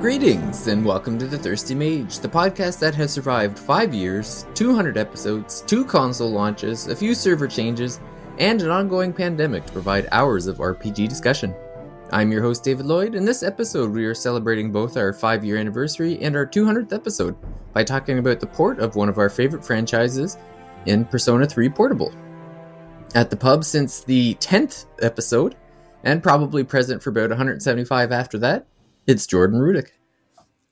Greetings, and welcome to the Thirsty Mage, the podcast that has survived 5 years, 200 episodes, 2 console launches, a few server changes, and an ongoing pandemic to provide hours of RPG discussion. I'm your host, David Lloyd. In this episode, we are celebrating both our 5-year anniversary and our 200th episode by talking about the port of one of our favorite franchises in Persona 3 Portable. At the pub since the 10th episode, and probably present for about 175 after that, it's Jordan Rudick.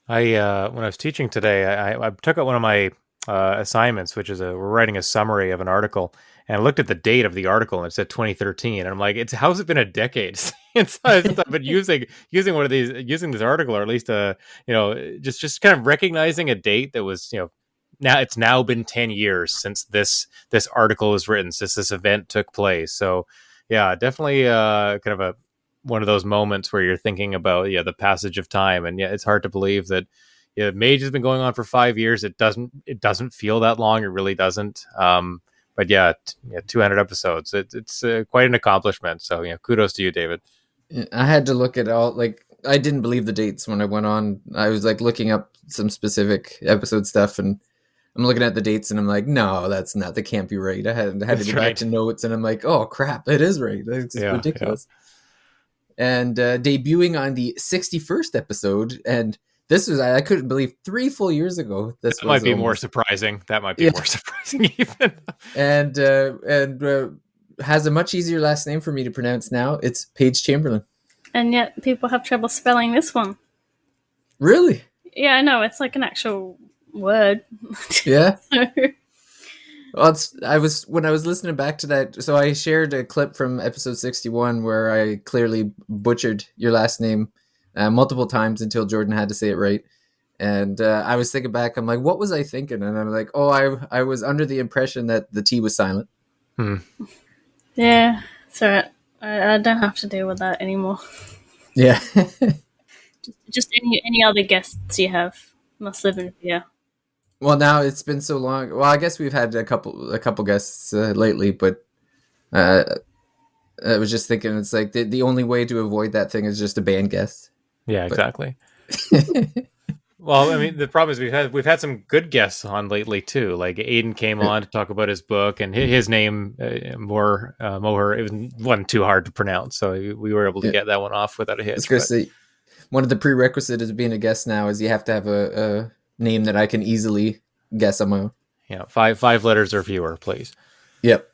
When I was teaching today, I took out one of my assignments, which is we're writing a summary of an article, and I looked at the date of the article, and it said 2013, and I'm like, how's it been a decade since I've been using one of these, using this article, or at least just kind of recognizing a date that was, now it's now been 10 years since this article was written, since this event took place. So yeah, definitely kind of one of those moments where you're thinking about the passage of time, and it's hard to believe that Mage has been going on for 5 years. It doesn't feel that long. It really doesn't. But 200 episodes. It's quite an accomplishment. So kudos to you, David. I had to look at all, I didn't believe the dates when I went on. I was looking up some specific episode stuff, and I'm looking at the dates, and I'm like, no, that's not. That can't be right. I had to go back to notes, and I'm like, oh crap, it is right. It's ridiculous. Yeah. And debuting on the 61st episode, and this was, I couldn't believe, 3 full years ago. That might be more surprising. That might be more surprising even. And has a much easier last name for me to pronounce now. It's Paige Chamberlain. And yet people have trouble spelling this one. Really? Yeah, I know. It's like an actual word. Yeah. Well, when I was listening back to that, so I shared a clip from episode 61 where I clearly butchered your last name multiple times until Jordan had to say it right. And I was thinking back, I'm like, what was I thinking? And I'm like, I was under the impression that the T was silent. Yeah, so I don't have to deal with that anymore. Yeah. just any other guests you have must live in fear. Well, now it's been so long. Well, I guess we've had a couple guests lately, but I was just thinking, it's like the only way to avoid that thing is just a band guest. Yeah, exactly. Well, I mean, the problem is we've had some good guests on lately too. Like Aiden came on to talk about his book, and his name Moher, it wasn't too hard to pronounce, so we were able to get that one off without a hitch. I was going to say, one of the prerequisites of being a guest now is you have to have a name that I can easily guess on my own. Yeah, five letters or fewer, please. Yep,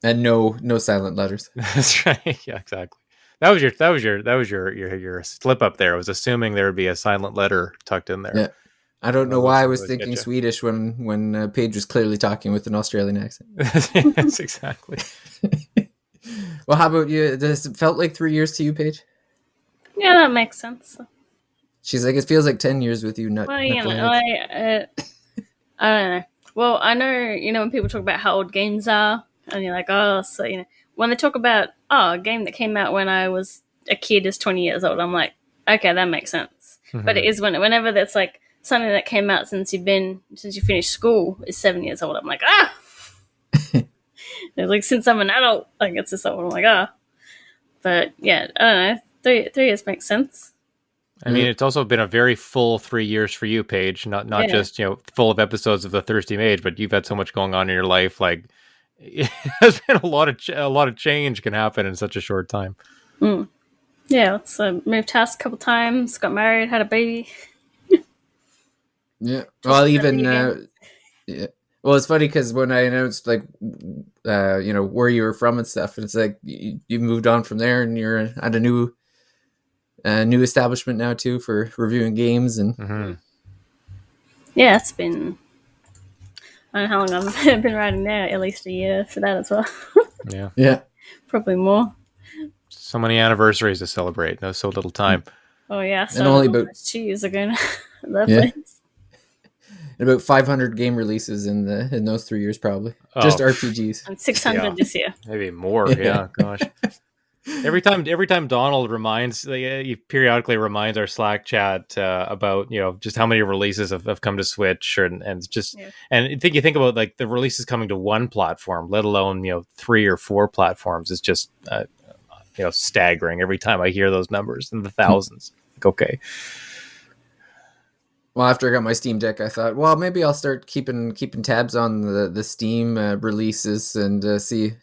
and no silent letters. That's right. Yeah, exactly. That was your slip up there. I was assuming there would be a silent letter tucked in there. Yeah, I don't know why I was thinking Swedish when Paige was clearly talking with an Australian accent. Yes, exactly. Well, how about you? Does it felt like 3 years to you, Paige? Yeah, that makes sense. She's like, it feels like 10 years with you. I don't know. Well, I know, when people talk about how old games are, and you're like, when they talk about, a game that came out when I was a kid is 20 years old, I'm like, okay, that makes sense. Mm-hmm. But it is whenever that's like something that came out since you finished school is 7 years old, I'm like, It's like, since I'm an adult, it's this old, I'm like, But yeah, I don't know. 3 years makes sense. I mean, it's also been a very full 3 years for you, Paige. Not just full of episodes of the Thirsty Mage, but you've had so much going on in your life. Like, it has been a lot of change can happen in such a short time. Yeah, so moved house a couple times, got married, had a baby. Yeah, well, even yeah. Well, it's funny because when I announced where you were from and stuff, it's like you moved on from there, and you're at a new establishment now too for reviewing games and yeah, it's been, I don't know how long I've been writing now, at least a year for that as well. yeah probably more. So many anniversaries to celebrate. No, so little time. Oh yeah, and only about 2 years ago now. Place. And about 500 game releases in those 3 years probably. Just RPGs. And 600 this year. Maybe more. Yeah, gosh. Every time Donald he periodically reminds our Slack chat about just how many releases have come to Switch, and you think about the releases coming to one platform, let alone 3 or 4 platforms, is just staggering. Every time I hear those numbers in the thousands, okay. Well, after I got my Steam Deck, I thought, well, maybe I'll start keeping tabs on the Steam releases and see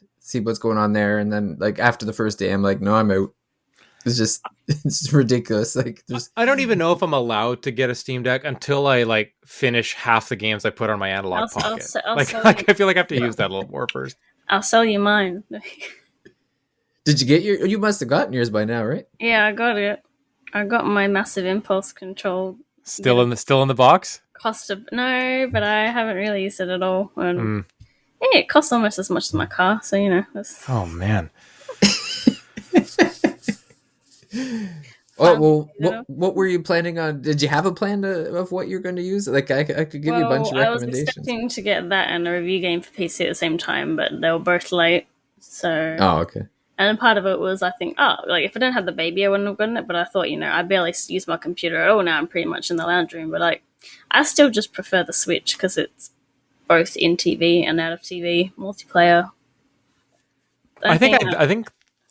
what's going on there. And then, like after the first day, I'm like, no, I'm out. It's just it's ridiculous. Like, I don't even know if I'm allowed to get a Steam Deck until I like finish half the games I put on my analog pocket. I feel like I have to use that a little more first. I'll sell you mine. Did you get your? You must have gotten yours by now, right? Yeah, I got it. I got my massive impulse control. Still in the box? No, but I haven't really used it at all. And it costs almost as much as my car, so Oh man. Oh well, what were you planning on? Did you have a plan of what you're going to use? Like I could give you a bunch of recommendations. I was expecting to get that and a review game for PC at the same time, but they were both late. So okay. And part of it was, I think, like if I didn't have the baby, I wouldn't have gotten it. But I thought, I barely use my computer. Oh, now I'm pretty much in the lounge room. But like, I still just prefer the Switch because it's both in TV and out of TV multiplayer. I think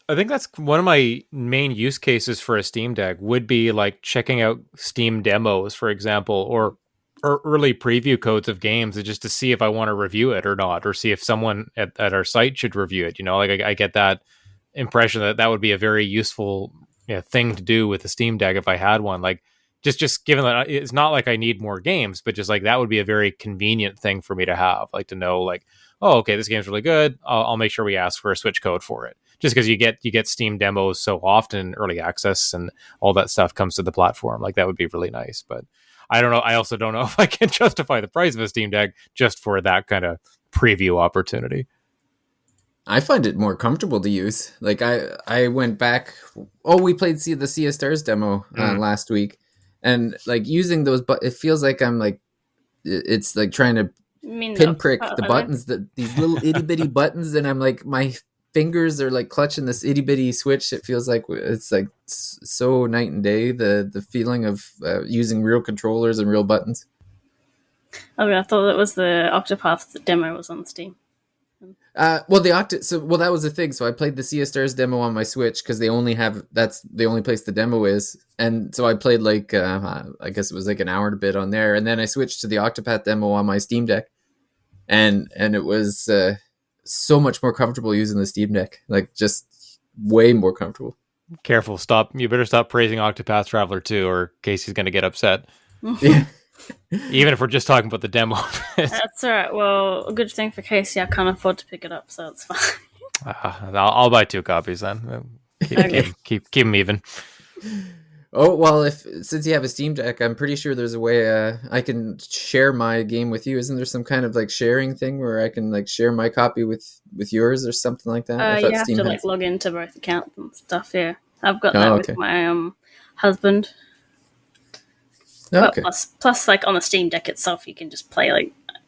that's one of my main use cases for a Steam Deck would be like checking out Steam demos, for example, or early preview codes of games, just to see if I want to review it or not, or see if someone at our site should review it. Like I get that impression that would be a very useful thing to do with the Steam Deck if I had one. Like just given that it's not like I need more games, but just like that would be a very convenient thing for me to have, like to know like, oh, okay, this game's really good. I'll make sure we ask for a Switch code for it. Just because you get Steam demos so often, early access and all that stuff comes to the platform. Like that would be really nice. But I don't know. I also don't know if I can justify the price of a Steam Deck just for that kind of preview opportunity. I find it more comfortable to use. Like I went back. Oh, we played the Sea of Stars demo last week, and like using those, but it feels like I'm like it's like trying to pinprick the buttons, these little itty bitty buttons, and I'm like my fingers are like clutching this itty bitty switch. It feels like it's like so night and day. The feeling of using real controllers and real buttons. Okay, I thought that was the Octopath demo was on Steam. That was the thing. So I played the Sea of Stars demo on my Switch because that's the only place the demo is, and so I played like I guess it was like an hour and a bit on there, and then I switched to the Octopath demo on my Steam Deck, and it was so much more comfortable using the Steam Deck, like just way more comfortable. Careful, stop! You better stop praising Octopath Traveler 2, or Casey's going to get upset. Yeah. Even if we're just talking about the demo. That's all right. Well, a good thing for Casey, I can't afford to pick it up, so it's fine. I'll buy 2 copies then. Keep them even. Oh well, since you have a Steam Deck, I'm pretty sure there's a way I can share my game with you. Isn't there some kind of like sharing thing where I can like share my copy with yours or something like that? You have to like log into both accounts and stuff. Yeah, I've got that with my husband. Okay. Plus, like on the Steam Deck itself, you can just play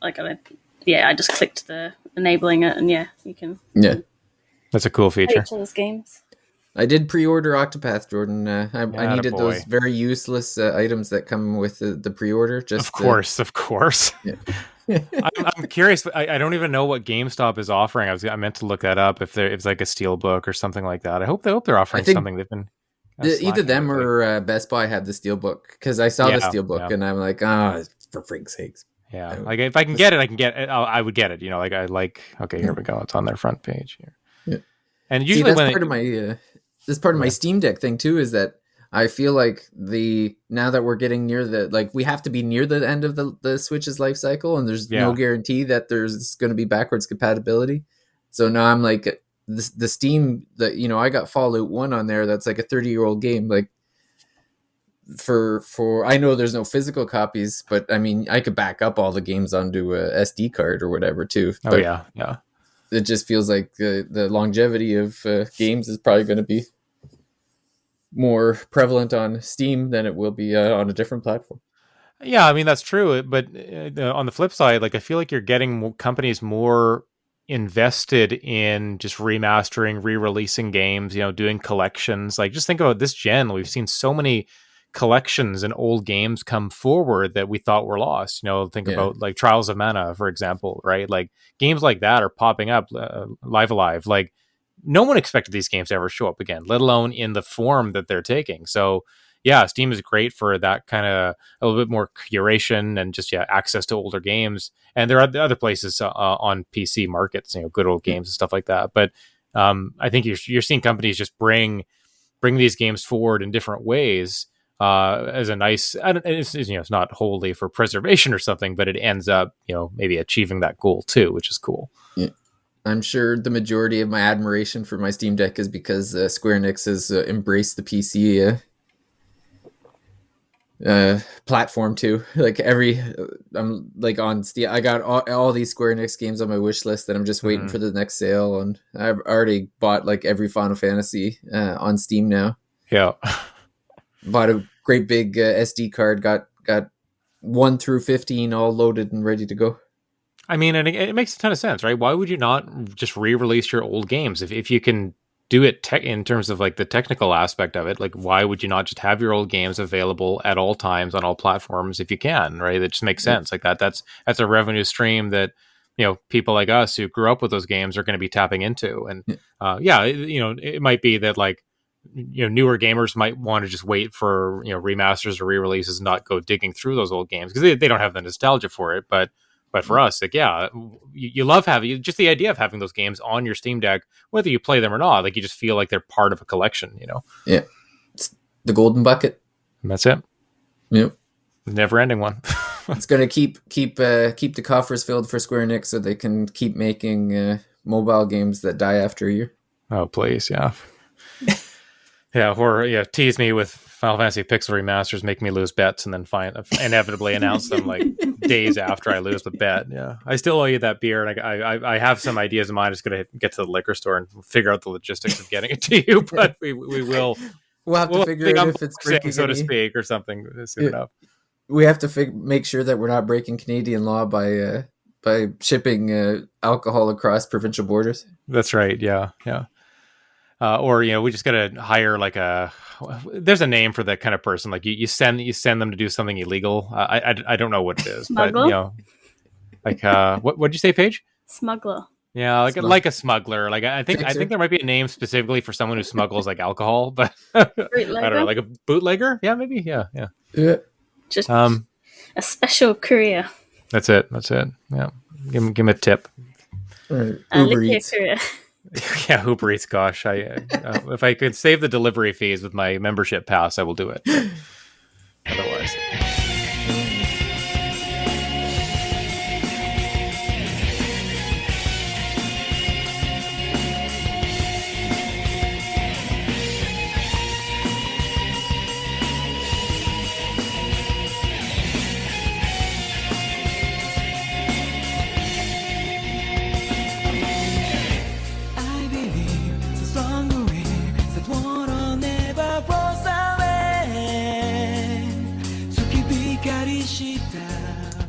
I just clicked the enabling it, and you can. Yeah, that's a cool feature. Play those games. I did pre-order Octopath, Jordan. I needed those very useless items that come with the pre-order. Of course. Yeah. I'm curious. I don't even know what GameStop is offering. I meant to look that up. If it's like a Steelbook or something like that. I hope they're offering something they've been. Either them or Best Buy have the Steelbook, because I saw the Steelbook and I'm like, for freak's sakes. Yeah, like if I can get it, I can get it. I would get it. Okay, here we go. It's on their front page here. Yeah. And usually this part of my Steam Deck thing too is that I feel like now that we're getting near we have to be near the end of the Switch's life cycle, and there's no guarantee that there's going to be backwards compatibility. So now I'm like, the Steam that I got Fallout 1 on there. That's like a 30-year-old game. Like for I know there's no physical copies, but I mean I could back up all the games onto a SD card or whatever too. But yeah. It just feels like the longevity of games is probably going to be more prevalent on Steam than it will be on a different platform. Yeah, I mean that's true. But on the flip side, like I feel like you're getting companies more invested in just remastering, re-releasing games, doing collections. Like just think about this gen. We've seen so many collections and old games come forward that we thought were lost. Think about like Trials of Mana, for example, right? Like games like that are popping up, Live Alive. Like no one expected these games to ever show up again, let alone in the form that they're taking. So yeah, Steam is great for that kind of a little bit more curation and just access to older games. And there are other places on PC markets, good old games and stuff like that. But I think you're seeing companies just bring these games forward in different ways as a nice. It's not wholly for preservation or something, but it ends up maybe achieving that goal too, which is cool. Yeah. I'm sure the majority of my admiration for my Steam Deck is because Square Enix has embraced the PC platform too. Like I'm like on Steam. I got all these Square Enix games on my wish list that I'm just waiting for the next sale, and I've already bought like every Final Fantasy on Steam now. Yeah, bought a great big SD card. Got 1 through 15 all loaded and ready to go. I mean, and it makes a ton of sense, right? Why would you not just re-release your old games if you can do it in terms of like the technical aspect of it? Like, why would you not just have your old games available at all times on all platforms if you can, right? That just makes sense. Like that's a revenue stream that people like us who grew up with those games are going to be tapping into. And it might be that like newer gamers might want to just wait for remasters or re-releases and not go digging through those old games because they don't have the nostalgia for it, but for us, like, you love having just the idea of having those games on your Steam Deck, whether you play them or not. Like, you just feel like they're part of a collection, Yeah. It's the golden bucket. And that's it. Yep. Never ending one. It's going to keep the coffers filled for Square Enix so they can keep making mobile games that die after a year. Oh, please. Yeah. Yeah. Or tease me with Final Fantasy Pixel remasters, make me lose bets, and then inevitably announce them like days after I lose the bet. Yeah, I still owe you that beer, and I have some ideas in mind. I'm just going to get to the liquor store and figure out the logistics of getting it to you. But we will. We'll have to figure out if it's breaking, so to speak, or something soon enough. We have to make sure that we're not breaking Canadian law by shipping alcohol across provincial borders. That's right. Yeah. Or we just gotta hire like there's a name for that kind of person. Like you send them to do something illegal. I don't know what it is, Smuggler? But what'd you say, Paige? Smuggler. Yeah, like a smuggler. Like I think there might be a name specifically for someone who smuggles like alcohol, but I don't know, like a bootlegger. Yeah, maybe. Yeah. Just a special courier. That's it. Yeah, give him a tip. Uber Eats. Courier. Yeah, Uber Eats. Gosh, if I could save the delivery fees with my membership pass, I will do it. Otherwise.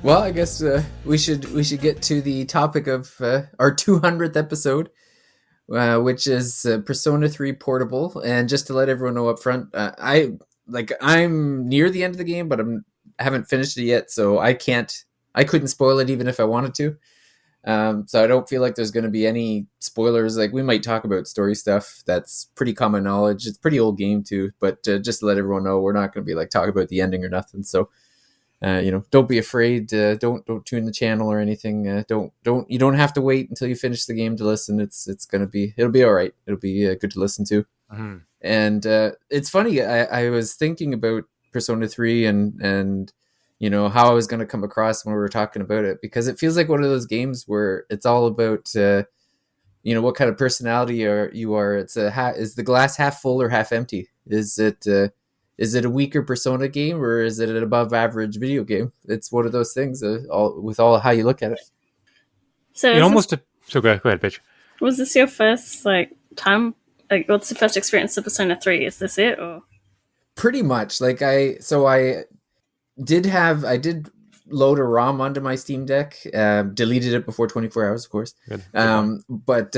Well, I guess we should get to the topic of our 200th episode, which is Persona 3 Portable. And just to let everyone know up front, I'm near the end of the game, but I haven't finished it yet, so I couldn't spoil it even if I wanted to. So I don't feel like there's going to be any spoilers. Like, we might talk about story stuff that's pretty common knowledge. It's a pretty old game too, but just to let everyone know, we're not going to be like talking about the ending or nothing. So. Don't be afraid. Don't tune the channel or anything. You don't have to wait until you finish the game to listen. It'll be all right. It'll be good to listen to. Mm-hmm. And it's funny. I was thinking about Persona 3 and how I was going to come across when we were talking about it, because it feels like one of those games where it's all about what kind of personality you are. It's is the glass half full or half empty? Is it a weaker Persona game, or is it an above average video game? It's one of those things, with all how you look at it. So go ahead, bitch. Was this your first time? Like, what's the first experience of Persona 3? Is this it, or? Pretty much. Like I did load a ROM onto my Steam Deck. Deleted it before 24 hours, of course. Good. But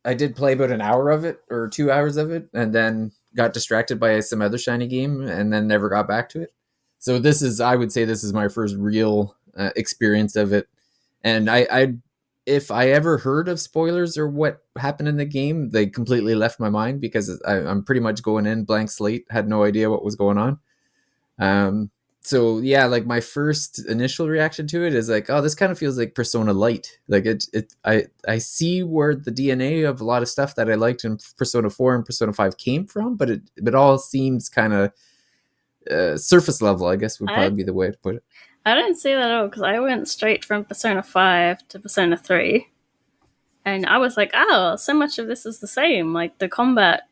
I did play about an hour of it or 2 hours of it, and then got distracted by some other shiny game and then never got back to it. So I would say this is my first real experience of it. And I if I ever heard of spoilers or what happened in the game, they completely left my mind because I'm pretty much going in blank slate, had no idea what was going on. So yeah, like my first initial reaction to it is like, oh, this kind of feels like Persona Light. Like I see where the DNA of a lot of stuff that I liked in Persona 4 and Persona 5 came from, but it all seems kind of surface level, I guess would probably be the way to put it. I don't see that at all, because I went straight from Persona 5 to Persona 3, and I was like, oh, so much of this is the same. Like, the combat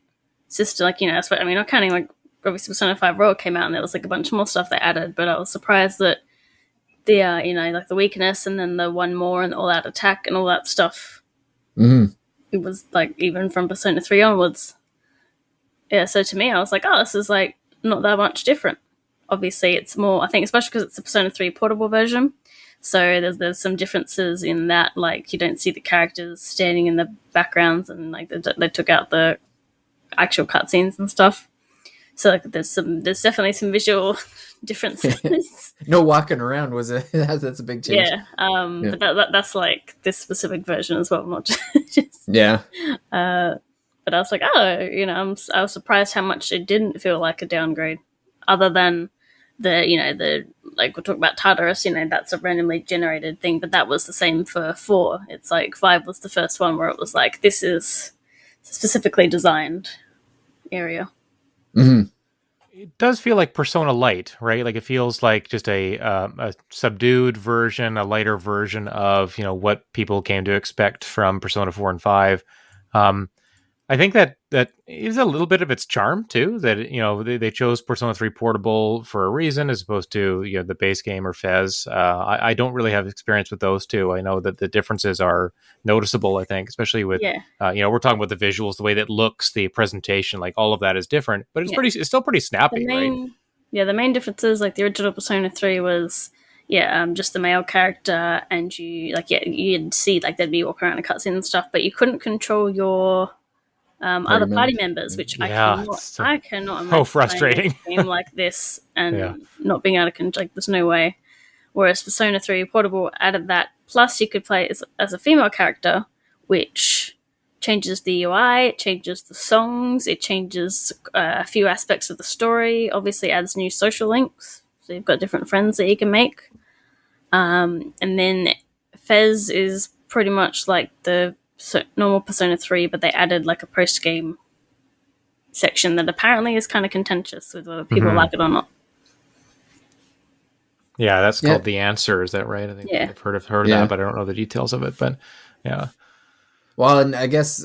system, like, you know, I mean, not counting, like, obviously Persona 5 Royal came out, and there was, like, a bunch more stuff they added, but I was surprised that the, you know, like, the weakness, and then the one more, and the all-out attack, and all that stuff, it was, like, even from Persona 3 onwards. Yeah, so to me, I was like, oh, this is, like, not that much different. Obviously, it's more, I think, especially because it's the Persona 3 portable version. So there's some differences in that, like, you don't see the characters standing in the backgrounds, and, like, they took out the actual cutscenes and stuff. So, like, there's definitely some visual differences. No walking around was it? That's a big change. Yeah, yeah. But that's, like, this specific version as well, not just... Yeah. But I was like, oh, you know, I was surprised how much it didn't feel like a downgrade, other than the like we'll talk about Tartarus, you know, that's a randomly generated thing, but that was the same for 4. It's like 5 was the first one where it was like, this is specifically designed area. Mm-hmm. It does feel like Persona Light, right? Like it feels like just a subdued version, a lighter version of, you know, what people came to expect from Persona 4 and 5. I think that is a little bit of its charm too. That, you know, they chose Persona 3 Portable for a reason, as opposed to, you know, the base game or Fez. I don't really have experience with those two. I know that the differences are noticeable. I think, especially with you know, we're talking about the visuals, the way that it looks, the presentation, like all of that is different, but it's still pretty snappy, right? Yeah, the main differences, like the original Persona 3 was just the male character, and you'd see like they'd be walking around a cutscene and stuff, but you couldn't control your other party members, which I cannot imagine. Oh, frustrating! A game like this and not being able to control. Like, there's no way. Whereas Persona 3 Portable added that. Plus, you could play as a female character, which changes the UI, it changes the songs, it changes a few aspects of the story. Obviously, adds new social links, so you've got different friends that you can make. And then Fez is pretty much like the normal Persona 3, but they added like a post-game section that apparently is kind of contentious with whether people like it or not. Yeah, that's called The Answer. Is that right? I think I've heard of that, but I don't know the details of it. But yeah. Well, and I guess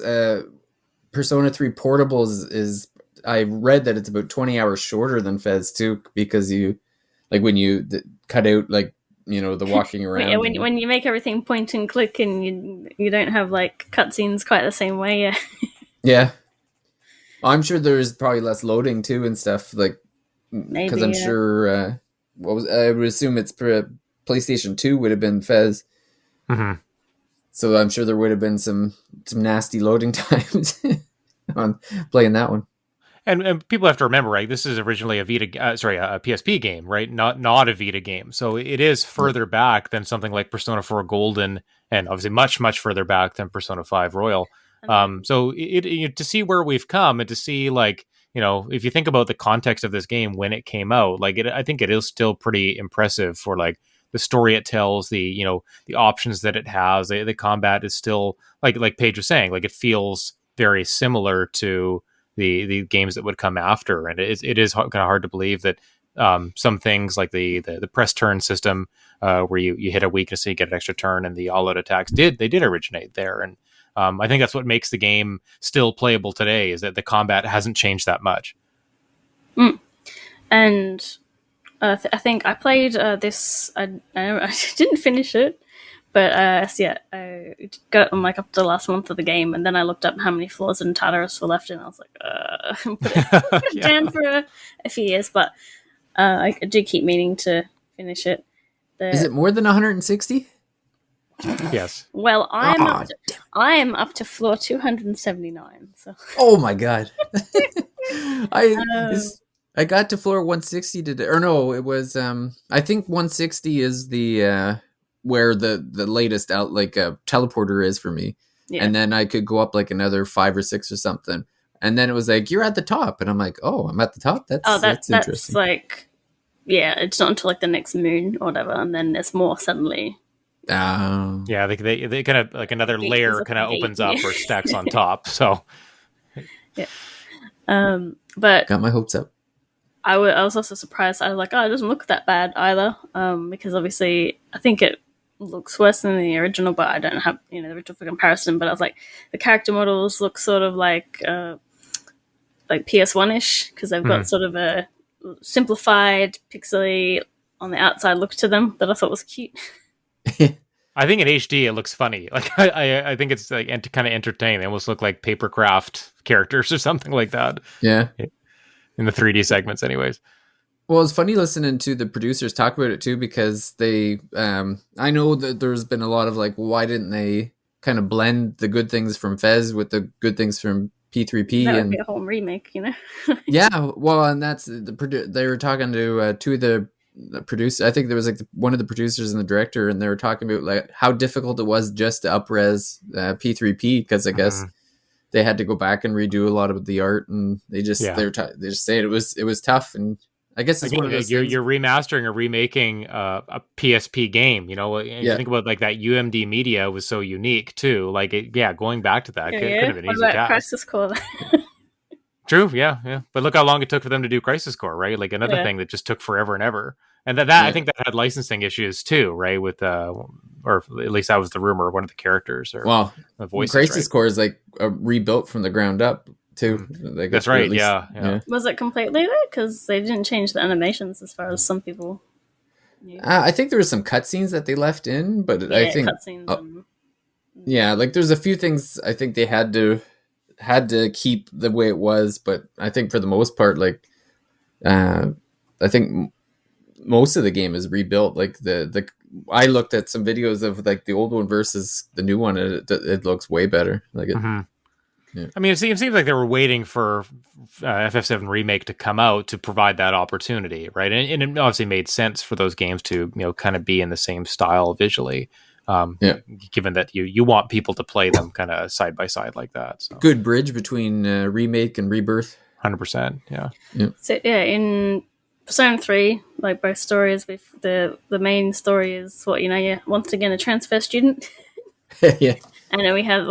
Persona 3 Portable is I read that it's about 20 hours shorter than Fez too, because you, like, when you cut out, like, you know, the walking around. Yeah, when you make everything point and click, and you don't have like cutscenes quite the same way. Yeah. Yeah. I'm sure there's probably less loading too and stuff, like, because I'm sure I would assume it's PlayStation 2 would have been Fez. Mm-hmm. So I'm sure there would have been some nasty loading times on playing that one. And people have to remember, right? This is originally a PSP game, right? Not a Vita game. So it is further back than something like Persona 4 Golden, and obviously much, much further back than Persona 5 Royal. So to see where we've come, and to see, like, you know, if you think about the context of this game when it came out, like, I think it is still pretty impressive for, like, the story it tells, the, you know, the options that it has. The combat is still, like Paige was saying, like, it feels very similar to the games that would come after, and it is kind of hard to believe that some things like the press turn system, where you hit a weakness and you get an extra turn, and the all-out attacks did originate there. And I think that's what makes the game still playable today, is that the combat hasn't changed that much. And I think I played this. I didn't finish it, but I got like up to the last month of the game, and then I looked up how many floors in Tartarus were left, and I was like, put it down for a few years. But I do keep meaning to finish it. Is it more than 160? Yes. Well, I'm up to floor 279. So. Oh my god! I got to floor 160 today, or no, it was I think 160 is the where the latest out teleporter is for me. Yeah. And then I could go up like another 5 or 6 or something. And then it was like, you're at the top. And I'm like, oh, I'm at the top? That's interesting. Like, yeah, it's not until like the next moon or whatever. And then there's more suddenly. Yeah, they kind of like another layer kind of opens up or stacks on top. So, yeah. But got my hopes up. I was also surprised. I was like, oh, it doesn't look that bad either. Because obviously, I think it looks worse than the original, but I don't have the original for comparison. But I was like, the character models look sort of like PS1-ish because they've got sort of a simplified, pixely on the outside look to them that I thought was cute. I think in HD it looks funny. Like I think it's like kind of entertaining. They almost look like papercraft characters or something like that. Yeah, in the 3D segments, anyways. Well, it's funny listening to the producers talk about it too, because they, I know that there's been a lot of like, why didn't they kind of blend the good things from Fez with the good things from P3P? That would be a whole remake, Yeah, well, and that's they were talking to two of the producers. I think there was like one of the producers and the director, and they were talking about like how difficult it was just to up-res P3P, because I guess they had to go back and redo a lot of the art, and they just they just saying it was tough. And I guess it's one of those you're remastering or remaking a PSP game. You think about like that UMD media was so unique too. Like going back to that could have been easy task. Crisis Core. True, yeah. But look how long it took for them to do Crisis Core, right? Like another thing that just took forever and ever. And that I think that had licensing issues too, right? With or at least that was the rumor. One of the characters or the voices. Crisis Core is like rebuilt from the ground up too. Like that's right. Yeah. Was it completely there? Because they didn't change the animations as far as some people knew. I think there were some cutscenes that they left in, but I think cutscenes. Like there's a few things I think they had to keep the way it was, but I think for the most part, like I think most of the game is rebuilt. Like the I looked at some videos of like the old one versus the new one, and it looks way better. Like it. Yeah. I mean, it seems like they were waiting for FF7 Remake to come out to provide that opportunity, right? And it obviously made sense for those games to kind of be in the same style visually. Given that you want people to play them kind of side by side like that. So. Good bridge between Remake and Rebirth. 100%, yeah. So in Persona 3, like both stories, with the main story is once again a transfer student. Yeah. And then we have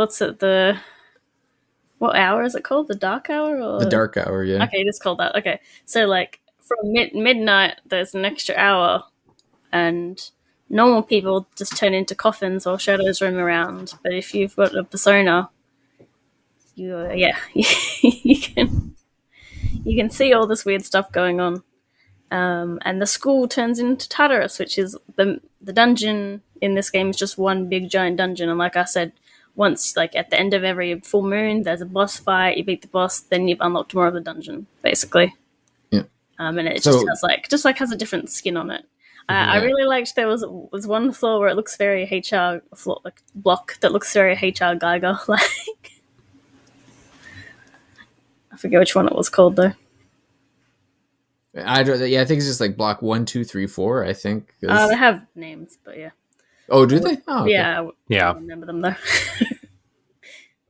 what hour is it called? The dark hour? Or? The dark hour, yeah. Okay, it is called that. Okay. So like from midnight there's an extra hour, and normal people just turn into coffins or shadows roam around. But if you've got a persona, you can see all this weird stuff going on. And the school turns into Tartarus, which is the dungeon in this game is just one big giant dungeon. And like I said, once like at the end of every full moon, there's a boss fight. You beat the boss, then you've unlocked more of the dungeon, basically. Yeah. And it has a different skin on it. I really liked there was one floor where it looks very HR floor, like block that looks very HR Geiger like. I forget which one it was called though. I think it's just like block 1, 2, 3, 4. I think. They have names, but yeah. Oh, do they? Oh, okay. Yeah. I don't remember them though.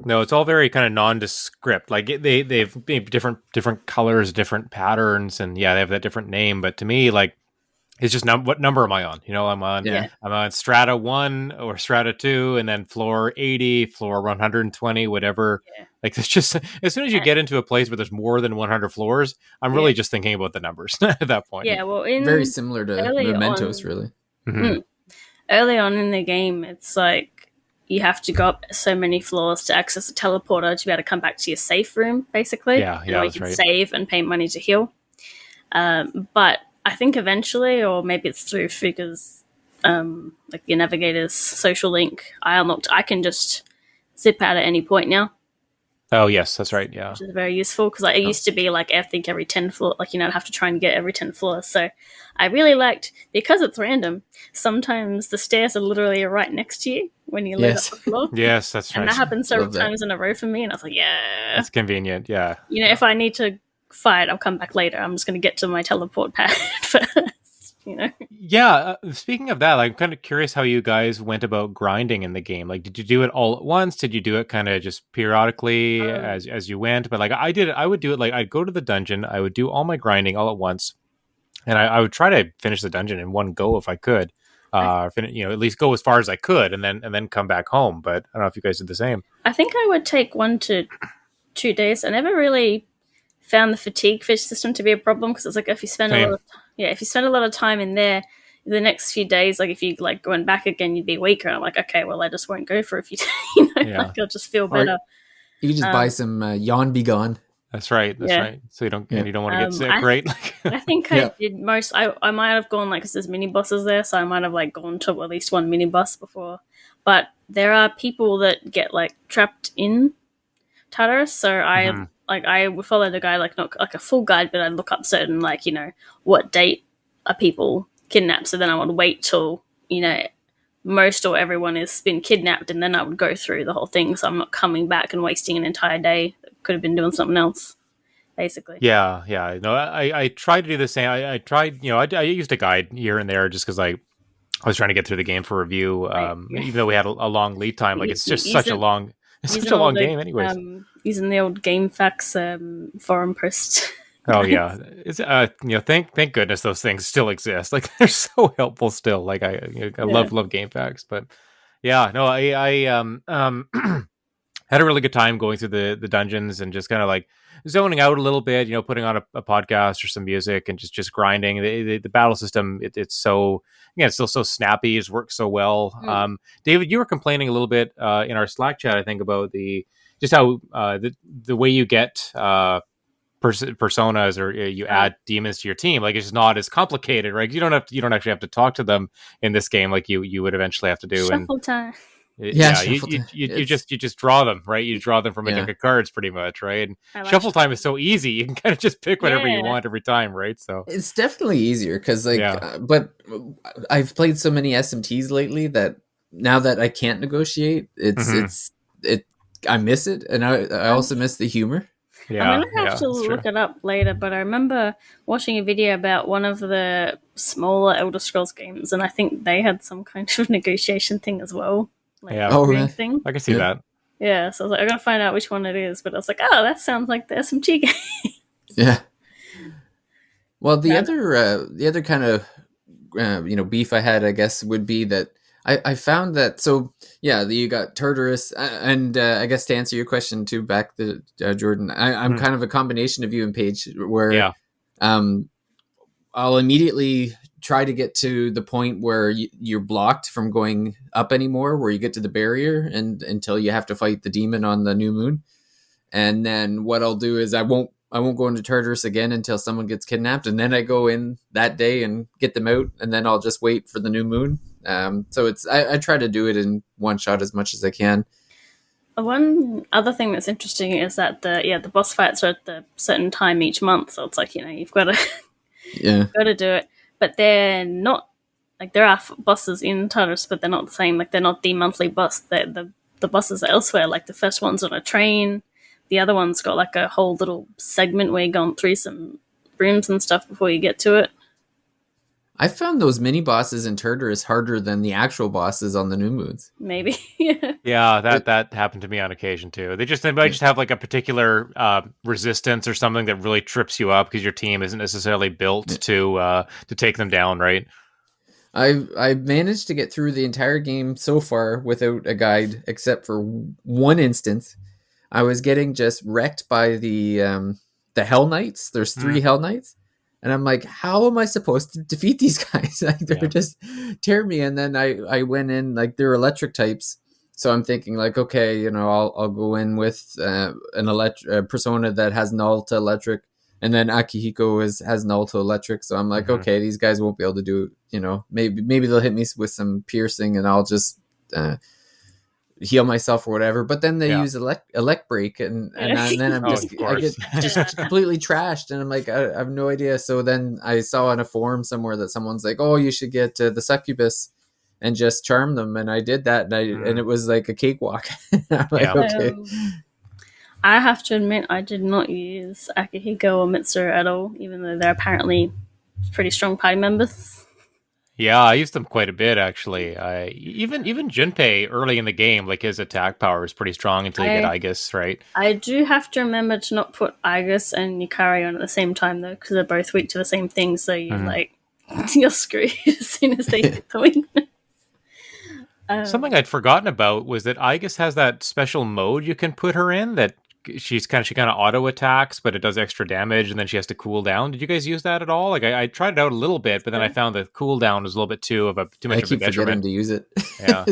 No, it's all very kind of nondescript. Like they've made different colors, different patterns, and they have that different name. But to me, like. It's just what number am I on? I'm on Strata 1 or Strata 2, and then floor 80, floor 120, whatever. Yeah. Like it's just as soon as you get into a place where there's more than 100 floors, I'm really just thinking about the numbers at that point. Yeah, well, very similar to Mementos, really. Mm-hmm. Early on in the game, it's like you have to go up so many floors to access a teleporter to be able to come back to your safe room, basically. Yeah, you can save and pay money to heal. But I think eventually, or maybe it's through Fuka's, like your navigator's social link, I can just zip out at any point now. Oh, yes, that's right, yeah. Which is very useful, because it used to be like, I think every 10 floors, like, I'd have to try and get every 10 floors. So I really liked, because it's random, sometimes the stairs are literally right next to you when you load up the floor. Yes, that's right. And that happened several times in a row for me, and I was like, yeah. That's convenient, yeah. If I need to fight, I'll come back later. I'm just going to get to my teleport pad first. you know. Yeah, speaking of that, like, I'm kind of curious how you guys went about grinding in the game. Like, did you do it all at once? Did you do it kind of just periodically as you went? But like I would do it like I'd go to the dungeon, I would do all my grinding all at once, and I would try to finish the dungeon in one go if I could. At least go as far as I could, and then come back home. But I don't know if you guys did the same. I think I would take 1 to 2 days. I never really found the fatigue fish system to be a problem because it's like if you spend if you spend a lot of time in there, the next few days, like if you like going back again, you'd be weaker. And I'm like, okay, well, I just won't go for a few days. Like I'll just feel better. You can just buy some Yawn Be Gone. That's right. Right. So you don't want to get sick, right? I think I did most. I might have gone like because there's mini bosses there, so I might have like gone to at least one mini boss before. But there are people that get like trapped in Tartarus, so I would follow the guide, like not like a full guide, but I'd look up certain like what date are people kidnapped. So then I would wait till most or everyone has been kidnapped, and then I would go through the whole thing. So I'm not coming back and wasting an entire day. Could have been doing something else, basically. Yeah. No, I tried to do the same. I tried, I used a guide here and there just because I was trying to get through the game for review. Even though we had a long lead time, like it's just such a long game, anyways. Using the old GameFAQs forum post. Oh yeah, it's thank goodness those things still exist. Like they're so helpful still. Like I love GameFAQs, but yeah, no, I had a really good time going through the dungeons and just kind of like zoning out a little bit, putting on a podcast or some music and just grinding. The battle system, it's so, it's still so snappy. It works so well. David, you were complaining a little bit in our Slack chat, I think, about how the way you get personas or you add demons to your team, like it's not as complicated, right? You don't actually have to talk to them in this game like you would eventually have to do. Shuffle time. You just draw them, right? You draw them from a deck of cards, pretty much, right? And shuffle time is so easy; you can kind of just pick whatever you want every time, right? So it's definitely easier because, but I've played so many SMTs lately that now that I can't negotiate, I miss it, and I also miss the humor. Yeah, I'm gonna have to look it up later, but I remember watching a video about one of the smaller Elder Scrolls games, and I think they had some kind of negotiation thing as well. Thing. I can see that. Yeah, so I was like, I gotta find out which one it is, but I was like, oh, that sounds like the SMT game. Yeah. Well, the other kind of beef I had, I guess, would be that I found that you got Tartarus, and I guess to answer your question too, back to Jordan, I'm kind of a combination of you and Paige, where I'll immediately try to get to the point where you're blocked from going up anymore, where you get to the barrier and until you have to fight the demon on the new moon. And then what I'll do is I won't go into Tartarus again until someone gets kidnapped, and then I go in that day and get them out, and then I'll just wait for the new moon. So I try to do it in one shot as much as I can. One other thing that's interesting is that the boss fights are at the certain time each month, so it's like you've got to do it. But they're not like there are bosses in Tartarus, but they're not the same. Like they're not the monthly boss. The bosses are elsewhere. Like the first one's on a train. The other one's got like a whole little segment where you're going through some rooms and stuff before you get to it. I found those mini bosses in Tartarus harder than the actual bosses on the new moons. Maybe. Yeah, that happened to me on occasion too. They might just have like a particular resistance or something that really trips you up because your team isn't necessarily built to take them down, right? I've managed to get through the entire game so far without a guide, except for one instance. I was getting just wrecked by the Hell Knights. There's 3 Hell Knights. And I'm like, how am I supposed to defeat these guys? Like they're just tear me. And then I went in, like they're electric types. So I'm thinking like, okay, I'll go in with a persona that has null to electric. And then Akihiko has null to electric. So I'm like, okay, these guys won't be able to do, maybe they'll hit me with some piercing and I'll just heal myself or whatever. But then they use elect break and then I'm I get just completely trashed. And I'm like, I have no idea. So then I saw on a forum somewhere that someone's like, oh, you should get the succubus and just charm them. And I did that and it was like a cakewalk. I'm like, okay. I have to admit, I did not use Akihiko or Mitsuru at all, even though they're apparently pretty strong party members. Yeah, I used them quite a bit actually. Even Junpei early in the game, like his attack power is pretty strong until you get Aegis, right? I do have to remember to not put Aegis and Yukari on at the same time though, because they're both weak to the same thing. So you're screwed as soon as they hit the weakness. Something I'd forgotten about was that Aegis has that special mode you can put her in that she kind of auto attacks, but it does extra damage, and then she has to cool down. Did you guys use that at all? Like I tried it out a little bit, but then I found the cooldown was a little bit too much of a detriment. I keep forgetting to use it. Yeah,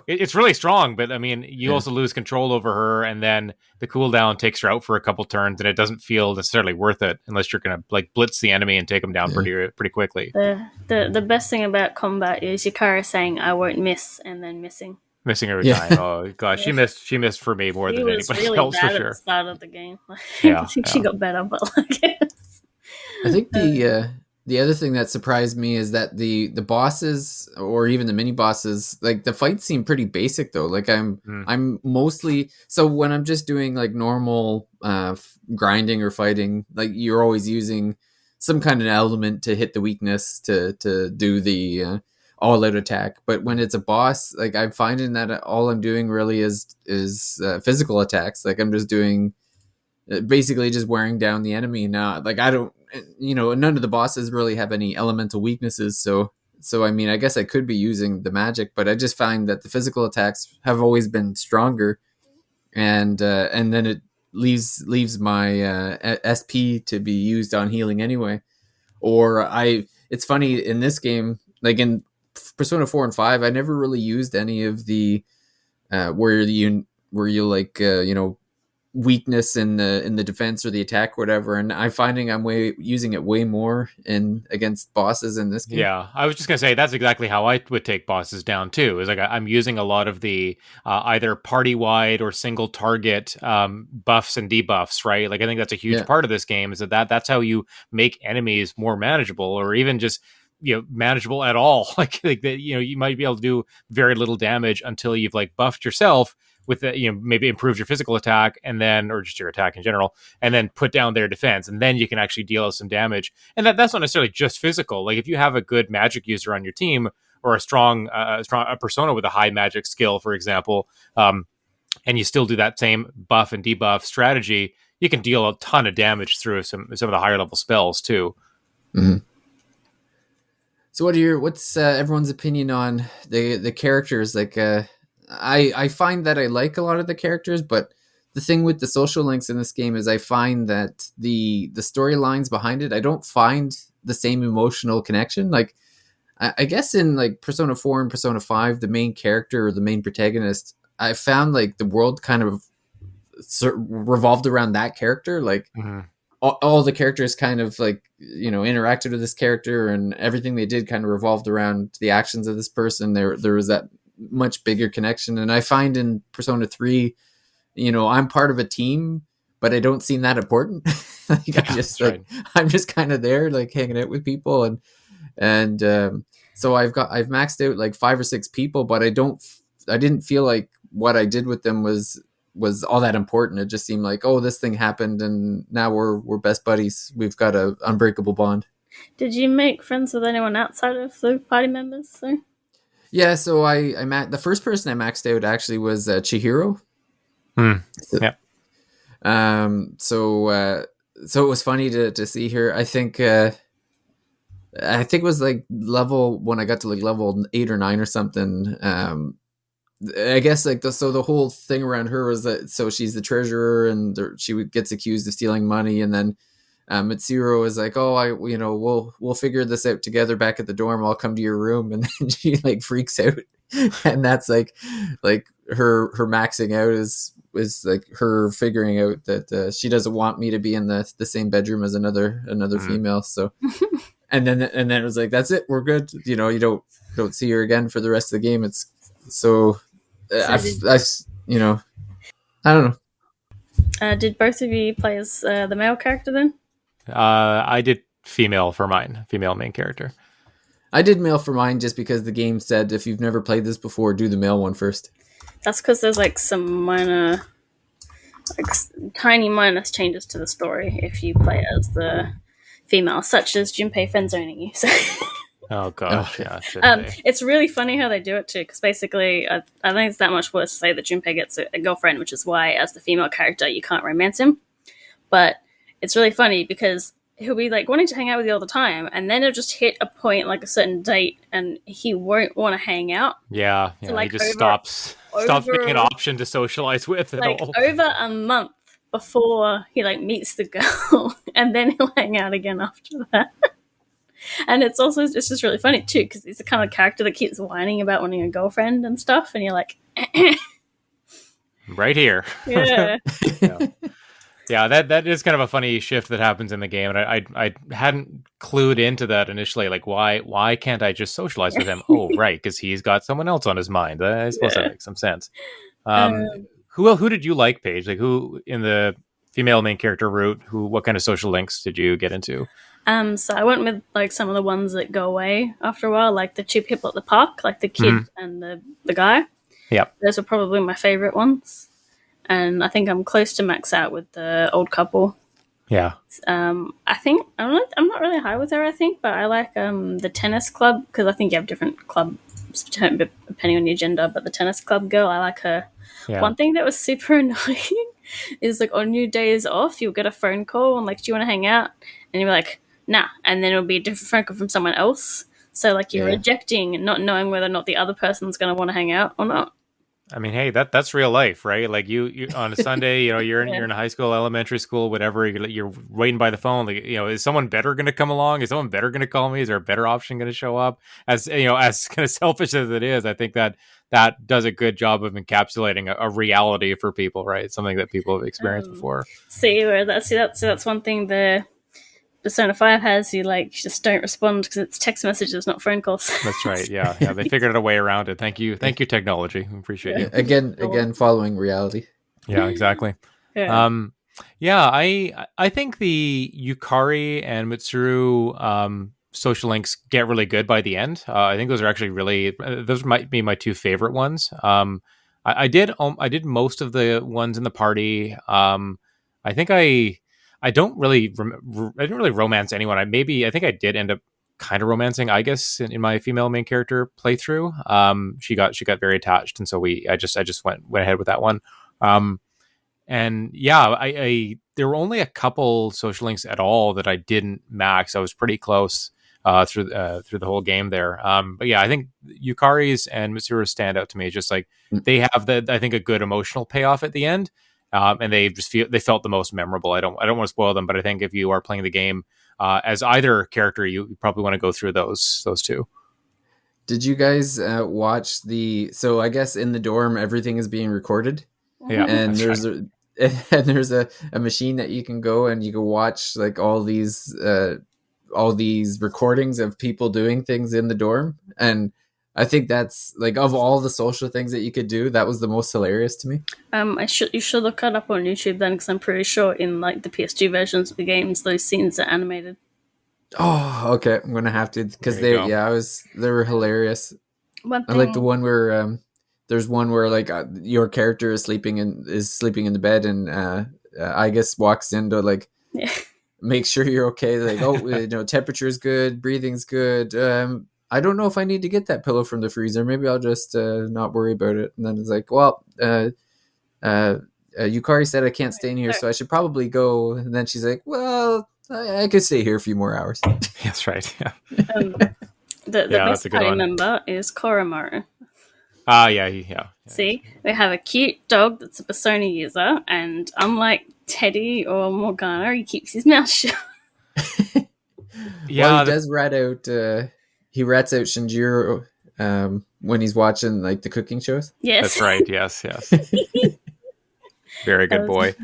it's really strong, but I mean, you also lose control over her, and then the cooldown takes her out for a couple turns, and it doesn't feel necessarily worth it unless you're gonna like blitz the enemy and take them down pretty quickly. The best thing about combat is Yukari saying "I won't miss" and then missing every time. Oh gosh, she missed for me more than anybody really else bad for sure. At the start of the game. I think she got better, but I think the other thing that surprised me is that the bosses or even the mini bosses, like the fights seem pretty basic though. Like I'm mostly, so when I'm just doing like normal grinding or fighting, like you're always using some kind of element to hit the weakness to do the all out attack. But when it's a boss, like I'm finding that all I'm doing really is physical attacks. Like I'm just doing basically just wearing down the enemy. Now, like I don't, none of the bosses really have any elemental weaknesses. So I mean, I guess I could be using the magic, but I just find that the physical attacks have always been stronger, and then it leaves my SP to be used on healing anyway. It's funny in this game, like in Persona 4 and 5, I never really used any of the where you like weakness in the defense or the attack or whatever, and I'm finding I'm using it way more against bosses in this game. Yeah, I was just gonna say that's exactly how I would take bosses down too. Is like I'm using a lot of the either party wide or single target buffs and debuffs, right? Like I think that's a huge part of this game. Is that's how you make enemies more manageable, or even just manageable at all. Like that, you might be able to do very little damage until you've like buffed yourself with the, maybe improve your physical attack and then, or just your attack in general, and then put down their defense, and then you can actually deal some damage. And that's not necessarily just physical. Like if you have a good magic user on your team, or a strong persona with a high magic skill, for example, and you still do that same buff and debuff strategy, you can deal a ton of damage through some of the higher level spells too. Mm-hmm. So what's everyone's opinion on the characters? Like, I find that I like a lot of the characters, but the thing with the social links in this game is I find that the storylines behind it, I don't find the same emotional connection. Like, I guess in like Persona 4 and Persona 5, the main character or the main protagonist, I found like the world kind of revolved around that character. Like, all the characters kind of like, interacted with this character, and everything they did kind of revolved around the actions of this person. There was that much bigger connection. And I find in Persona 3, I'm part of a team, but I don't seem that important. I'm just kind of there, like hanging out with people. And so I've maxed out like 5 or 6 people, but I didn't feel like what I did with them was all that important. It just seemed like, oh, this thing happened and now we're best buddies. We've got a unbreakable bond. Did you make friends with anyone outside of the party members? So? Yeah, so the first person I maxed out actually was Chihiro. So it was funny to see her. I think it was like when I got to like level 8 or 9 or something. I guess like the whole thing around her was that, so she's the treasurer and she gets accused of stealing money, and then Mitsuru is like, oh, we'll figure this out together back at the dorm. I'll come to your room. And then she like freaks out. And that's like her maxing out is like her figuring out that she doesn't want me to be in the same bedroom as another female. So, and then it was like, that's it. We're good. You don't see her again for the rest of the game. It's so I don't know. Did both of you play as the male character then? I did female main character. I did male for mine just because the game said if you've never played this before, do the male one first. That's because there's like some minor, like tiny minus changes to the story if you play as the female, such as Junpei friendzoning you. So. Oh gosh, yeah. It's really funny how they do it too, because basically, I think it's that much worse to say that Junpei gets a girlfriend, which is why, as the female character, you can't romance him. But it's really funny because he'll be like wanting to hang out with you all the time, and then he'll just hit a point, like a certain date, and he won't want to hang out. Yeah, So, like, he just stops being an option to socialize with at like all. over a month before he like meets the girl, and then he'll hang out again after that. And it's just really funny too, because he's the kind of character that keeps whining about wanting a girlfriend and stuff, and you're like, right here. yeah. Yeah, that is kind of a funny shift that happens in the game, and I hadn't clued into that initially. Like, why can't I just socialize with him? Oh, right, because he's got someone else on his mind. I suppose that makes some sense. Who did you like, Paige? Like, who in the female main character route? What kind of social links did you get into? So I went with like some of the ones that go away after a while, like the two people at the park, like the kid and the guy. Yep, those are probably my favorite ones. And I think I'm close to max out with the old couple. Yeah. I think I'm not really high with her, I think, but I like the tennis club, because I think you have different clubs depending on your gender. But the tennis club girl, I like her. Yeah. One thing that was super annoying is like on your days off, you'll get a phone call and like, do you want to hang out? And you're like, nah. And then it'll be a different phone call from someone else. So like you're rejecting and not knowing whether or not the other person's going to want to hang out or not. I mean, hey, that's real life, right? Like you on a Sunday, you're in high school, elementary school, whatever. You're waiting by the phone. Like, is someone better going to come along? Is someone better going to call me? Is there a better option going to show up? As as kind of selfish as it is, I think that does a good job of encapsulating a reality for people, right? Something that people have experienced before. That's one thing the Persona 5 has. You just don't respond because it's text messages, not phone calls. That's right. Yeah. They figured out a way around it. Thank you, technology. We appreciate you. Again, following reality. Yeah, exactly. I think the Yukari and Mitsuru social links get really good by the end. I think those are actually those might be my two favorite ones. I did most of the ones in the party. I think I didn't really romance anyone. I think I did end up kind of romancing, I guess, in my female main character playthrough. She got very attached, and so I just went ahead with that one. And yeah, there were only a couple social links at all that I didn't max. I was pretty close through the whole game there. But yeah, I think Yukari's and Mitsuru's stand out to me. Just like they have I think a good emotional payoff at the end. And they felt the most memorable. I don't want to spoil them, but I think if you are playing the game as either character, you probably want to go through those two. Did you guys watch so I guess in the dorm, everything is being recorded. Yeah. And there's a machine that you can go and you can watch like all these recordings of people doing things in the dorm. And I think that's like, of all the social things that you could do, that was the most hilarious to me. You should look it up on YouTube then, because I'm pretty sure in like the PS2 versions of the games, those scenes are animated. Oh, okay. I'm gonna have to, because they were hilarious. I like the one where there's one where like your character is sleeping in the bed, and I guess walks in to like make sure you're okay. Like, temperature is good, breathing's good. I don't know if I need to get that pillow from the freezer. Maybe I'll just not worry about it. And then it's like, well, Yukari said I can't stay in here, so I should probably go. And then she's like, well, I could stay here a few more hours. That's right. Yeah. The best party member is Koromaru. Yeah. See, we have a cute dog that's a Persona user, and unlike Teddy or Morgana, he keeps his mouth shut. Well, he does rat out. He rats out Shinjiro when he's watching like the cooking shows. Yes, that's right. Yes. Very good boy.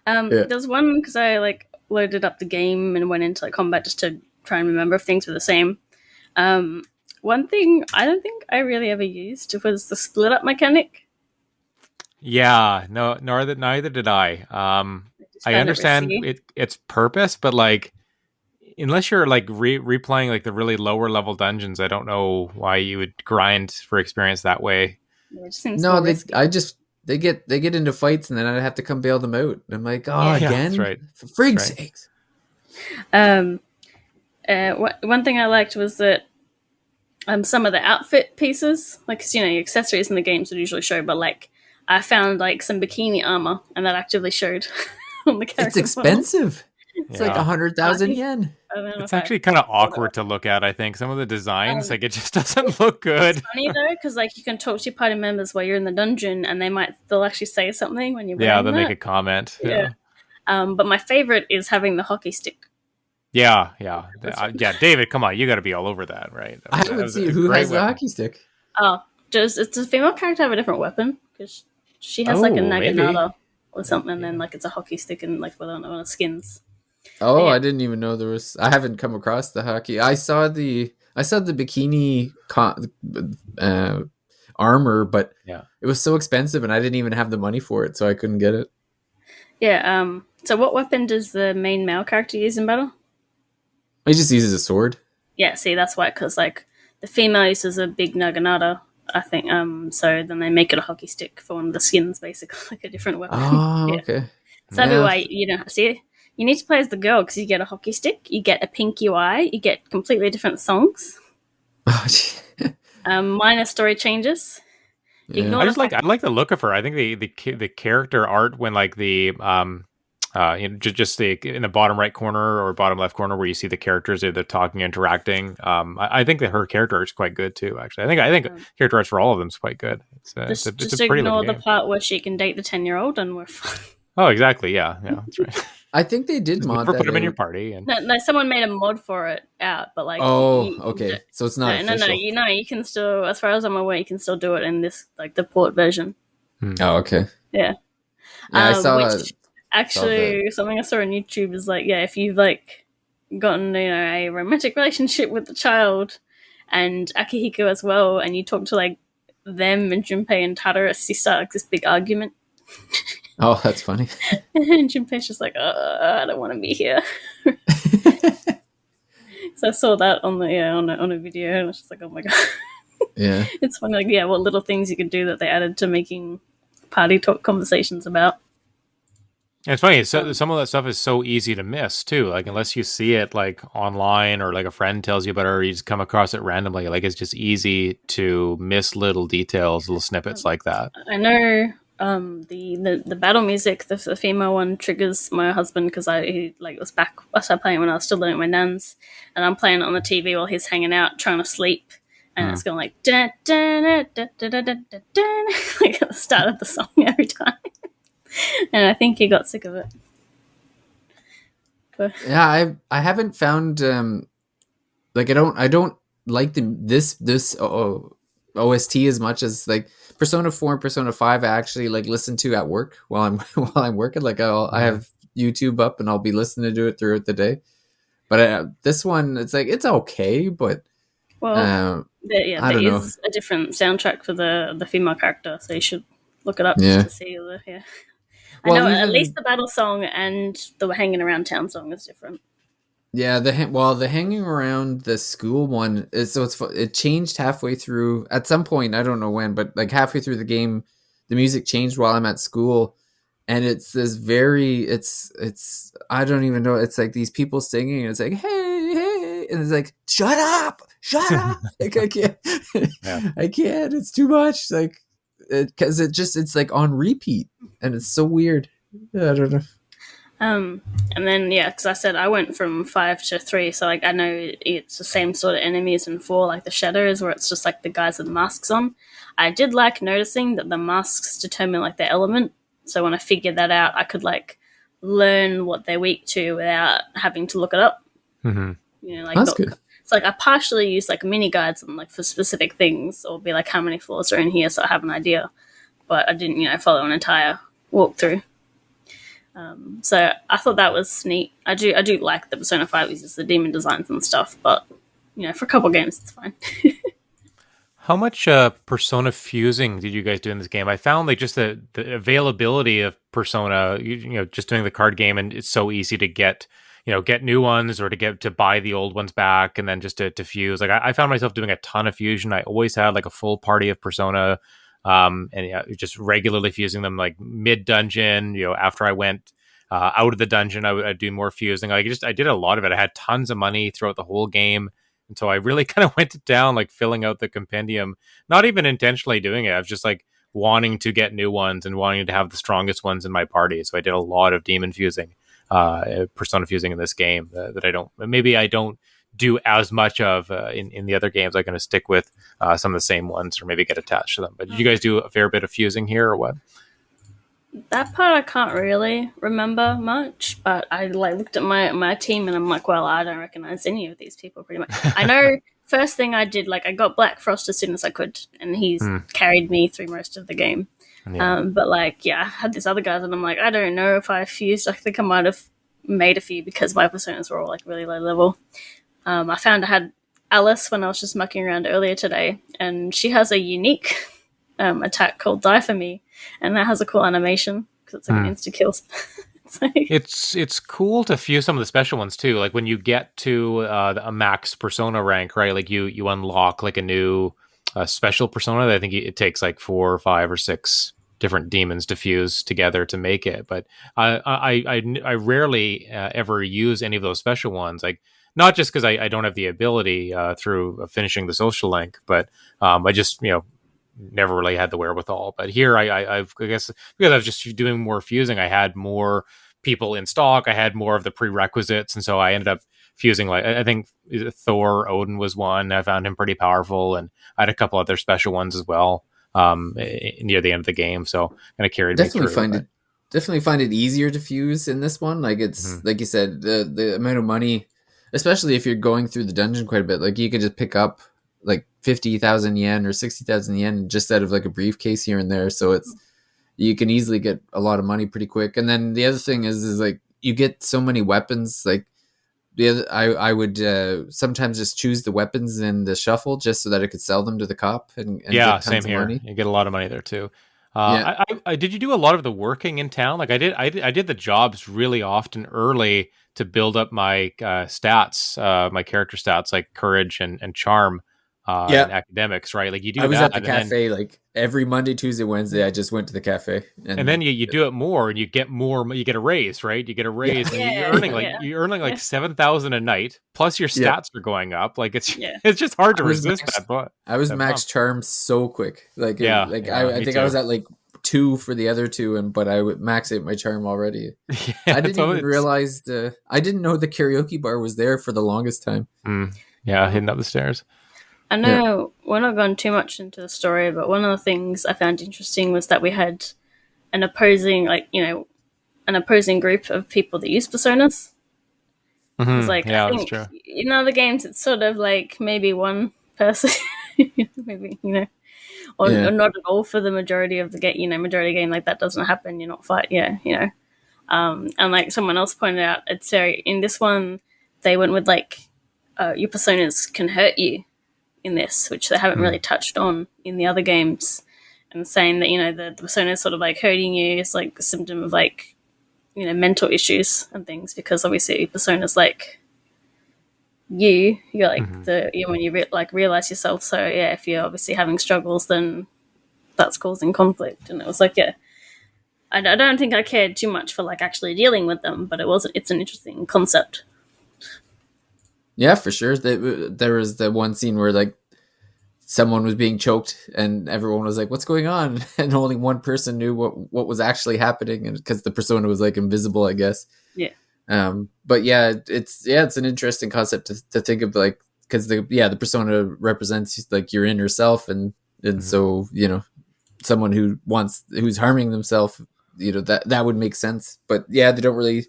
There's one, because I like loaded up the game and went into like combat just to try and remember if things were the same. One thing I don't think I really ever used was the split up mechanic. Yeah, neither did I. I understand its purpose, but like, unless you're like replaying like the really lower level dungeons, I don't know why you would grind for experience that way. They get into fights and then I'd have to come bail them out. And I'm like, again, that's right. For frig's sakes. One thing I liked was that some of the outfit pieces, like 'cause, your accessories in the games would usually show, but like I found like some bikini armor, and that actively showed on the character. It's expensive. It's like 100,000 yen. It's actually kind of awkward to look at. I think some of the designs, like it just doesn't look good. It's funny though, because like you can talk to your party members while you're in the dungeon, and they'll actually say something when you're they'll make a comment. Yeah. But my favorite is having the hockey stick. Yeah. David, come on, you got to be all over that, right? I haven't seen who has the hockey stick. Oh, does a female character have a different weapon? Because she has like a naginata or something, and then like it's a hockey stick and like one of the skins. Oh, I didn't even know there was. I haven't come across the hockey. I saw the bikini armor, but it was so expensive, and I didn't even have the money for it, so I couldn't get it. Yeah. So, what weapon does the main male character use in battle? He just uses a sword. Yeah. See, that's why, because like the female uses a big naginata, I think. So then they make it a hockey stick for one of the skins, basically, like a different weapon. Oh, okay. So that'd be why you don't see. You need to play as the girl because you get a hockey stick, you get a pink UI, you get completely different songs. Minor story changes. Yeah. I like the look of her. I think the character art when like the just the in the bottom right corner or bottom left corner where you see the characters they're talking, interacting. I think that her character art is quite good too. Actually, I think character arts for all of them is quite good. It's a pretty ignore the part where she can date the 10-year-old and we're fine. Oh, exactly. Yeah, that's right. I think they did mod that. Put them in your party. And... No, someone made a mod for it out, but like. Oh, okay. So it's not official. No. You can still, as far as I'm aware, you can still do it in this like the port version. Oh, okay. Yeah. I saw. Actually, something I saw on YouTube is like, if you've like gotten a romantic relationship with the child and Akihiko as well, and you talk to like them and Junpei and Tadaris, you start like this big argument. Oh, that's funny. And Junpei's just like, I don't want to be here. So I saw that on a video, and I was just like, oh my god. Yeah. It's funny, like, what little things you could do that they added to making party talk conversations about. And it's funny, some of that stuff is so easy to miss too. Like unless you see it like online or like a friend tells you about it, or you just come across it randomly. Like it's just easy to miss little details, little snippets like that. I know. The battle music, the female one, triggers my husband because I started playing when I was still living at my nan's, and I'm playing it on the TV while he's hanging out trying to sleep, and it's going like dun, dun, dun, dun, dun, dun, dun, dun, dun, like at the start of the song every time, and I think he got sick of it. But... Yeah, I haven't found like I don't like this OST as much as like Persona 4 and Persona 5 I actually like listen to at work while I'm working. Like I have YouTube up and I'll be listening to it throughout the day. But this one, it's like it's okay, but there is a different soundtrack for the female character, so you should look it up just to see I know at least the battle song and the hanging around town song is different. Yeah, the hanging around the school one is it changed halfway through at some point. I don't know when, but like halfway through the game, the music changed while I'm at school, and it's this it's I don't even know. It's like these people singing, and it's like hey, and it's like shut up. Like I can't, I can't. It's too much. Like because it's like on repeat, and it's so weird. I don't know. And then because I said I went from 5 to 3, so like I know it's the same sort of enemies in 4, like the shadows, where it's just like the guys with masks on. I did like noticing that the masks determine like the element, so when I figured that out, I could like learn what they're weak to without having to look it up. Mm-hmm. That's good. It's like I partially use like mini guides and like for specific things, or be like how many floors are in here, so I have an idea, but I didn't follow an entire walkthrough. So I thought that was neat. I do like the Persona 5 uses the demon designs and stuff, but for a couple games it's fine. How much Persona fusing did you guys do in this game? I found like just the availability of Persona, just doing the card game, and it's so easy to get new ones or to buy the old ones back, and then just to fuse. Like I found myself doing a ton of fusion. I always had like a full party of Persona. Just regularly fusing them like mid dungeon. After I went out of the dungeon, I'd do more fusing. I did a lot of it. I had tons of money throughout the whole game. And so I really kind of went down, like filling out the compendium, not even intentionally doing it. I was just like wanting to get new ones and wanting to have the strongest ones in my party. So I did a lot of demon fusing, persona fusing in this game that I don't do as much of in the other games. I'm going to stick with some of the same ones or maybe get attached to them. But did you guys do a fair bit of fusing here or what? That part I can't really remember much, but I like looked at my team and I'm like, well, I don't recognize any of these people pretty much. I know first thing I did, like I got Black Frost as soon as I could, and he's carried me through most of the game. Yeah. But like, yeah, I had these other guys and I'm like, I don't know if I fused. I think I might have made a few because my personas were all like really low level. I found I had Alice when I was just mucking around earlier today, and she has a unique attack called Die For Me, and that has a cool animation because it's like an insta kill. It's cool to fuse some of the special ones too. Like when you get to a max persona rank, right? Like you unlock like a new special persona that I think it takes like 4 or 5 or 6 different demons to fuse together to make it. But I rarely ever use any of those special ones. Like not just because I don't have the ability through finishing the social link, but I just never really had the wherewithal. But here I guess because I was just doing more fusing, I had more people in stock, I had more of the prerequisites, and so I ended up fusing, like I think Thor Odin was one. I found him pretty powerful, and I had a couple other special ones as well near the end of the game, so kind of carried me through. Definitely find it easier to fuse in this one. Like it's like you said, the amount of money, especially if you're going through the dungeon quite a bit, like you could just pick up like 50,000 yen or 60,000 yen just out of like a briefcase here and there. So you can easily get a lot of money pretty quick. And then the other thing is like you get so many weapons. Like I would sometimes just choose the weapons in the shuffle just so that I could sell them to the cop and get same here. Money. You get a lot of money there too. I did you do a lot of the working in town? Like I did the jobs really often early to build up my stats, my character stats, like courage and charm. And academics, right? Like you do. I was at the cafe like every Monday, Tuesday, Wednesday. I just went to the cafe, and then you do it more, and you get more. You get a raise, right? You get a raise, and you're earning like 7,000 a night. Plus your stats are going up. Like it's just hard to resist that. But I was max charm so quick. I think I was at like 2 for the other 2, but I would max out my charm already. I didn't even realize I didn't know the karaoke bar was there for the longest time. Hidden up the stairs. I know we're not going too much into the story, but one of the things I found interesting was that we had an opposing group of people that use personas. It's like, I think, that's true. In other games, it's sort of like maybe one person, maybe, or not at all for the majority of the game, majority game, like that doesn't happen. You're not fight. And like someone else pointed out, it's very, in this one, they went with like, your personas can hurt you in this, which they haven't really touched on in the other games, and saying that the persona is sort of like hurting you is like a symptom of like mental issues and things, because obviously personas like you're like when you realize yourself. So if you're obviously having struggles, then that's causing conflict. And it was like I don't think I cared too much for like actually dealing with them, but it's an interesting concept. Yeah, for sure. There was the one scene where like someone was being choked and everyone was like, what's going on? And only one person knew what was actually happening, and because the persona was like invisible, I guess. Yeah. But it's an interesting concept to think of, like, because the persona represents like your inner self, and so someone who's harming themselves, that would make sense. But they don't really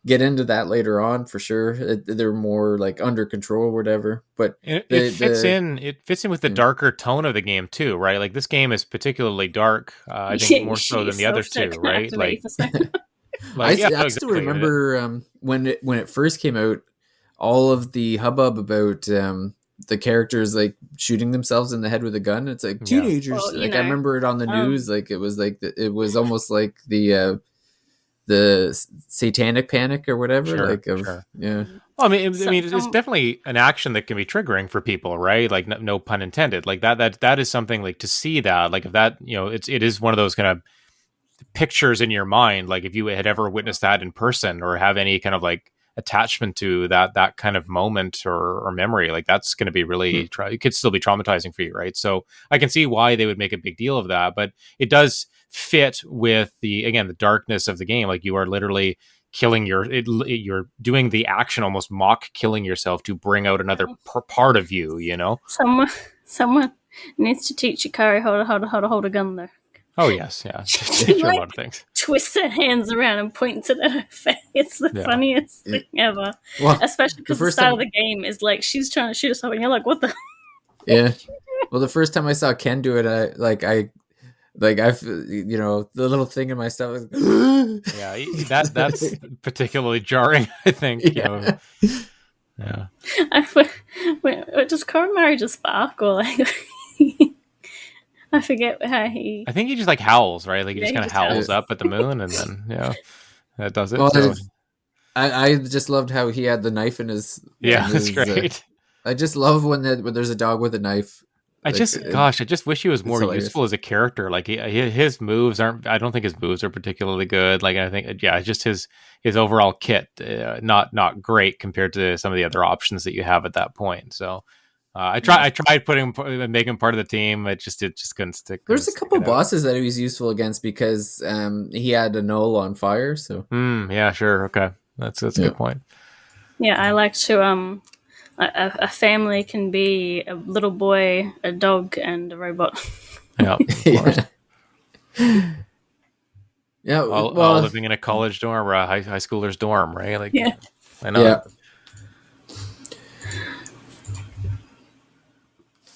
get into that later on, for sure. They're more like under control or whatever. But it fits in with the darker tone of the game too, right? Like this game is particularly dark. I think more so than the other two, right? Like, I still remember when it first came out, all of the hubbub about the characters like shooting themselves in the head with a gun. It's like teenagers. Well, I remember it on the news. Like it was almost like the satanic panic or whatever. Sure. Yeah. Well, I mean, it's definitely an action that can be triggering for people, right? Like, no pun intended. Like that is something, like, to see that, like, if that, it is one of those kind of pictures in your mind. Like if you had ever witnessed that in person or have any kind of like attachment to that kind of moment or memory, like that's going to be really it could still be traumatizing for you, right? So I can see why they would make a big deal of that, but it does fit with the darkness of the game. Like you are literally killing you're doing the action, almost mock killing yourself to bring out another part of you, you know. Someone needs to teach Ikari how to hold a gun though. Oh yes, yeah. She a lot of things. Twists her hands around and points it at her face. It's the funniest thing ever. Well, especially because the start of the game is like she's trying to shoot herself, and you're like, "What the?" Yeah. Well, the first time I saw Ken do it, I you know, the little thing in my stomach. Yeah, that's particularly jarring, I think. Yeah. Yeah. Does Koromari just bark or like? I forget how he. I think he just like howls, right? Like he just kind of howls up at the moon, and then that does it. Well, so. I just loved how he had the knife in his. That's great. I just love when there's a dog with a knife. I just wish he was more useful as a character. Like his moves aren't. I don't think his moves are particularly good. Like I think, just his overall kit, not great compared to some of the other options that you have at that point. So. I tried making him part of the team. It just couldn't stick. There's a couple bosses that he was useful against because he had a null on fire. So yeah, sure, okay, that's a good point. Yeah, I like to a family can be a little boy, a dog, and a robot. Yeah, yeah. All living in a college dorm or a high schooler's dorm, right? Like, yeah, I know. Yeah.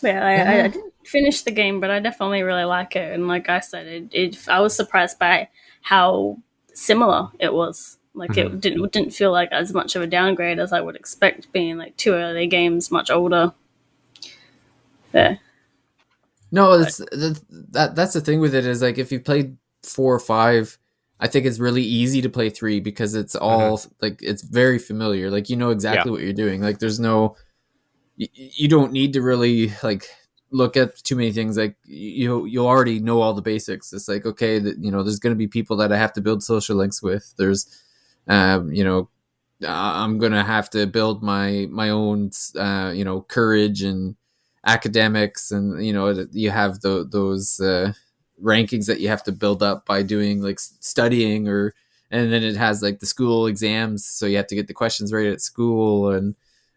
Yeah, I didn't finish the game, but I definitely really like it. And like I said, I was surprised by how similar it was. Like it didn't feel like as much of a downgrade as I would expect, being like two early games, much older. Yeah. No, that's the thing with it is like if you played 4 or 5, I think it's really easy to play 3 because it's all like it's very familiar. Like you know exactly what you're doing. Like there's no. You don't need to really like look at too many things. Like you already know all the basics. It's like, okay, there's going to be people that I have to build social links with. There's, I'm going to have to build my own, courage and academics. And, you have those rankings that you have to build up by doing like studying and then it has like the school exams. So you have to get the questions right at school and,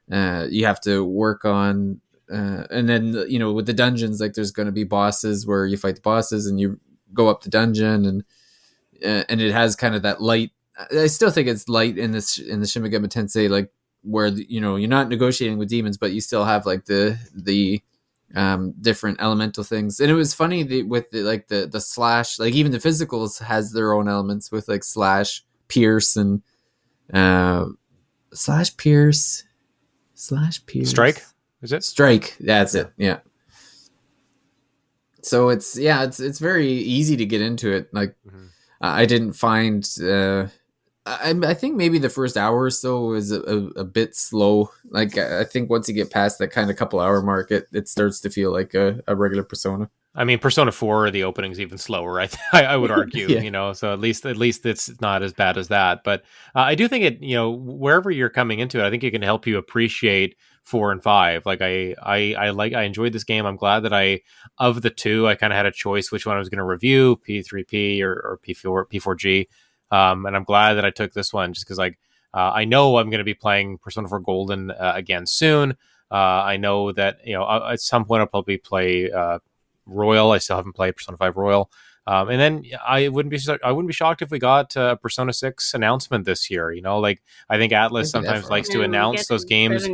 you have to work on, and then with the dungeons, like there's going to be bosses where you fight the bosses and you go up the dungeon, and it has kind of that light. I still think it's light in the Shin Megami Tensei, like where you're not negotiating with demons, but you still have like the different elemental things. And it was funny with the slash, like even the physicals has their own elements with like slash, pierce, and slash, pierce. Strike, is it? Strike, that's it. Yeah. So it's very easy to get into it. Like I didn't find. I think maybe the first hour or so was a bit slow. Like I think once you get past that kind of couple hour mark, it starts to feel like a regular Persona. I mean, Persona 4, the opening's even slower. I would argue, So at least it's not as bad as that. But I do think it, wherever you're coming into it, I think it can help you appreciate 4 and 5. Like I enjoyed this game. I'm glad that of the two, I kind of had a choice which one I was going to review, P3P or P4G. And I'm glad that I took this one just because I know I'm going to be playing Persona 4 Golden again soon. I know that, at some point I'll probably play Royal. I still haven't played Persona 5 Royal. And then I wouldn't be shocked if we got a Persona 6 announcement this year. I think Atlas sometimes likes to announce those games.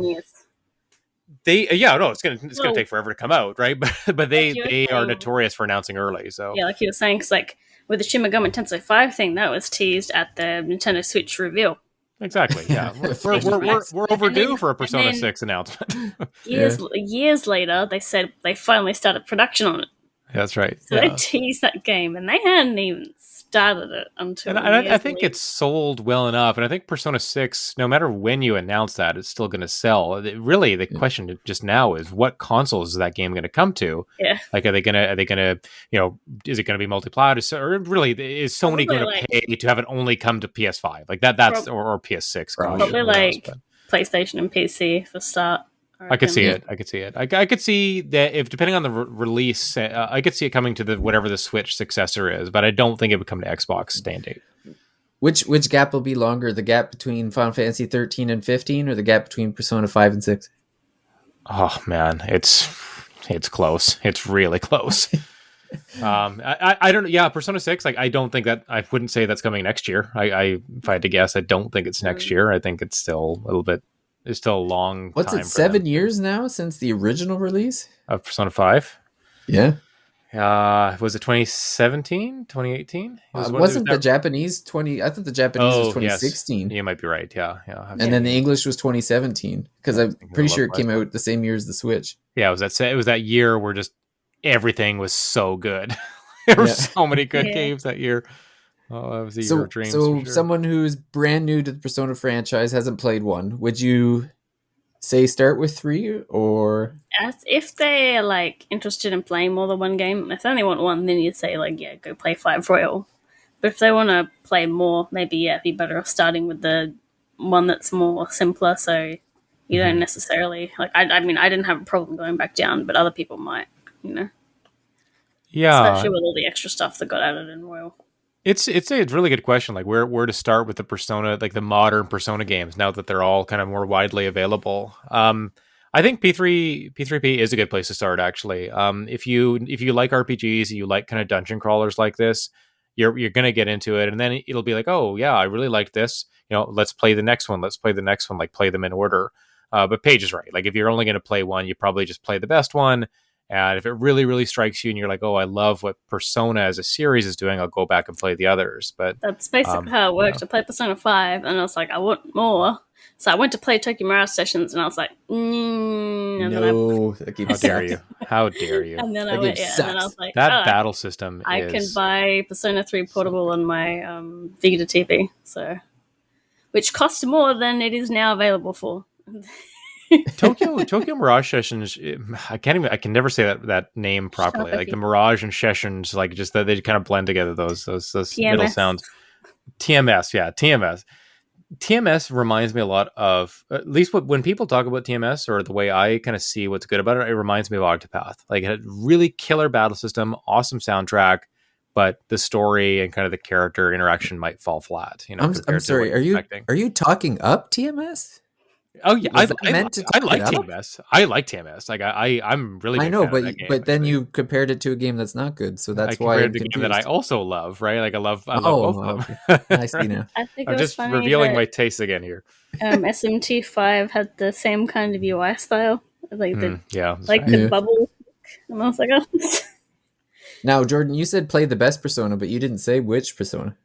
It's gonna take forever to come out, right? But they are notorious for announcing early. So yeah, like you were saying, because like with the Shin Megami Tensei 5 thing, that was teased at the Nintendo Switch reveal. Exactly. Yeah, we're overdue for a Persona 6 announcement. Years later, they said they finally started production on it. That's right. So they teased that game, and they hadn't even started it until. And I think it's sold well enough, and I think Persona 6, no matter when you announce that, it's still going to sell. Really, the question just now is, what consoles is that game going to come to? Yeah. Like, are they going to, is it going to be multi-cloud? Or really, is Sony going to pay to have it only come to PS5? Like that's or PS6? Probably like PlayStation and PC for start. I could see it. I could see that if, depending on the release, I could see it coming to whatever the Switch successor is, but I don't think it would come to Xbox standard. Which gap will be longer? The gap between Final Fantasy 13 and 15, or the gap between Persona 5 and 6? Oh man, it's close. It's really close. I don't know. Yeah, Persona 6. Like, I don't think that. I wouldn't say that's coming next year. If I had to guess, I don't think it's next year. I think it's still a little bit. It's still a long. What's time it? 7 years now since the original release of Persona 5. Yeah. Was it 2017, 2018? Wasn't the Japanese 20? I thought the Japanese was 2016. Yes. You might be right. Yeah. And then the English was 2017, because I'm pretty sure it came out the same year as the Switch. Yeah, it was that year where just everything was so good. There were so many good games that year. Oh, that was a year of dreams. So someone who's brand new to the Persona franchise, hasn't played one, would you say start with 3, or if they're like interested in playing more than one game? If they only want one, then you'd say go play 5 Royal. But if they want to play more, maybe it'd be better off starting with the one that's more simpler, so you don't necessarily I mean, I didn't have a problem going back down, but other people might, Yeah, especially with all the extra stuff that got added in Royal. It's a really good question, like where to start with the Persona, like the modern Persona games, now that they're all kind of more widely available. I think P3P is a good place to start, actually. If you like RPGs, you like kind of dungeon crawlers like this, you're gonna get into it, and then it'll be like, oh yeah, I really like this. Let's play the next one. Like, play them in order. But Paige is right. Like, if you're only gonna play one, you probably just play the best one. And if it really, really strikes you and you're like, oh, I love what Persona as a series is doing, I'll go back and play the others. But that's basically how it works. I played Persona 5 and I was like, I want more. So I went to play Tokyo Mirage Sessions and I was like, How dare you? And then I went, and then I was like, battle system I can buy Persona 3 Portable on my Vita TV, which costs more than it is now available for. Tokyo Mirage Sessions, I can never say that name properly. Like the Mirage and Sessions, like just that they kind of blend together those middle sounds. TMS. TMS reminds me a lot of, at least when people talk about TMS, or the way I kind of see what's good about it, it reminds me of Octopath. Like, it had really killer battle system, awesome soundtrack, but the story and kind of the character interaction might fall flat. I'm sorry. Are you talking up TMS? Oh yeah, I like TMS. I like TMS. Like, I'm really. I know, but then you compared it to a game that's not good, so that's why I'm the game that I also love. Right? Like, I love both of them. I see now. I'm just revealing my taste again here. SMT5 had the same kind of UI style, like the the bubble, and I was like, oh. Now, Jordan, you said play the best Persona, but you didn't say which Persona.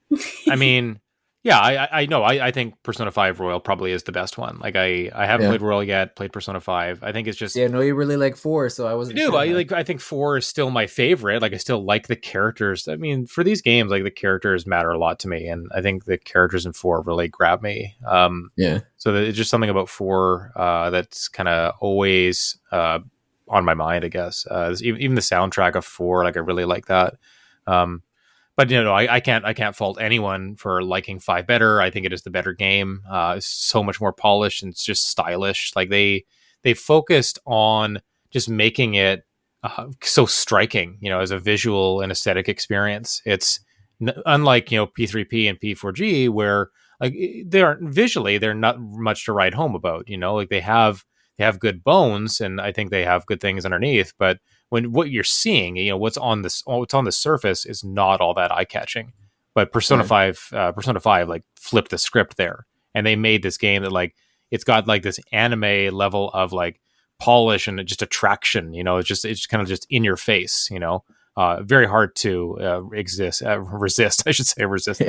I mean. Yeah, I know. I think Persona 5 Royal probably is the best one. Like, I haven't played Royal yet, played Persona 5. I think it's just... Yeah, I know you really like 4, so I wasn't sure. I think 4 is still my favorite. Like, I still like the characters. I mean, for these games, like, the characters matter a lot to me, and I think the characters in 4 really grab me. So it's just something about 4 that's kind of always on my mind, I guess. Even the soundtrack of 4, like, I really like that. But I can't fault anyone for liking 5 better. I think it is the better game. It's so much more polished and it's just stylish. Like, they focused on just making it so striking, as a visual and aesthetic experience. It's unlike P3P and P4G, where like they're not much to write home about. Like, they have good bones, and I think they have good things underneath, but when what you're seeing, what's on the surface is not all that eye catching. But Persona 5 like flipped the script there, and they made this game that, like, it's got like this anime level of like polish and just attraction. It's kind of just in your face. Very hard to resist. I should say resist.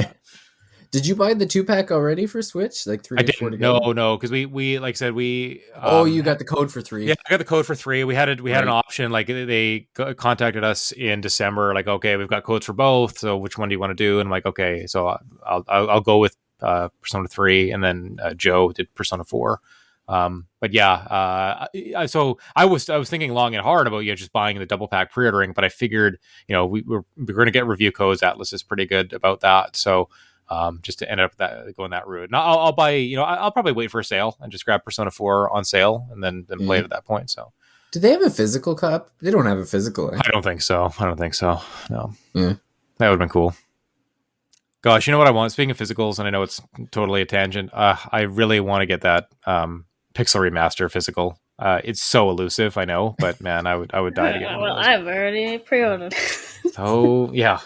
Did you buy the 2-pack already for Switch? Like 3 I or 4 didn't. together? No, because we like I said we. You got the code for 3. Yeah, I got the code for 3. We had an Right. option. Like they contacted us in December. Like, okay, we've got codes for both. So which one do you want to do? And I'm like, okay, so I'll go with Persona 3, and then Joe did Persona 4. But yeah, so I was thinking long and hard about just buying the double pack pre-ordering, but I figured we're going to get review codes. Atlas is pretty good about that. So. Just to end up going that route. Now I'll buy, I'll probably wait for a sale and just grab Persona 4 on sale and then play it at that point. So, do they have a physical cop? They don't have a physical. I don't think so. No. Yeah. That would have been cool. Gosh, you know what I want? Speaking of physicals, and I know it's totally a tangent. I really want to get that Pixel Remaster physical. It's so elusive, I know, but man, I would die to get one. Well, I've already pre-ordered. Oh yeah.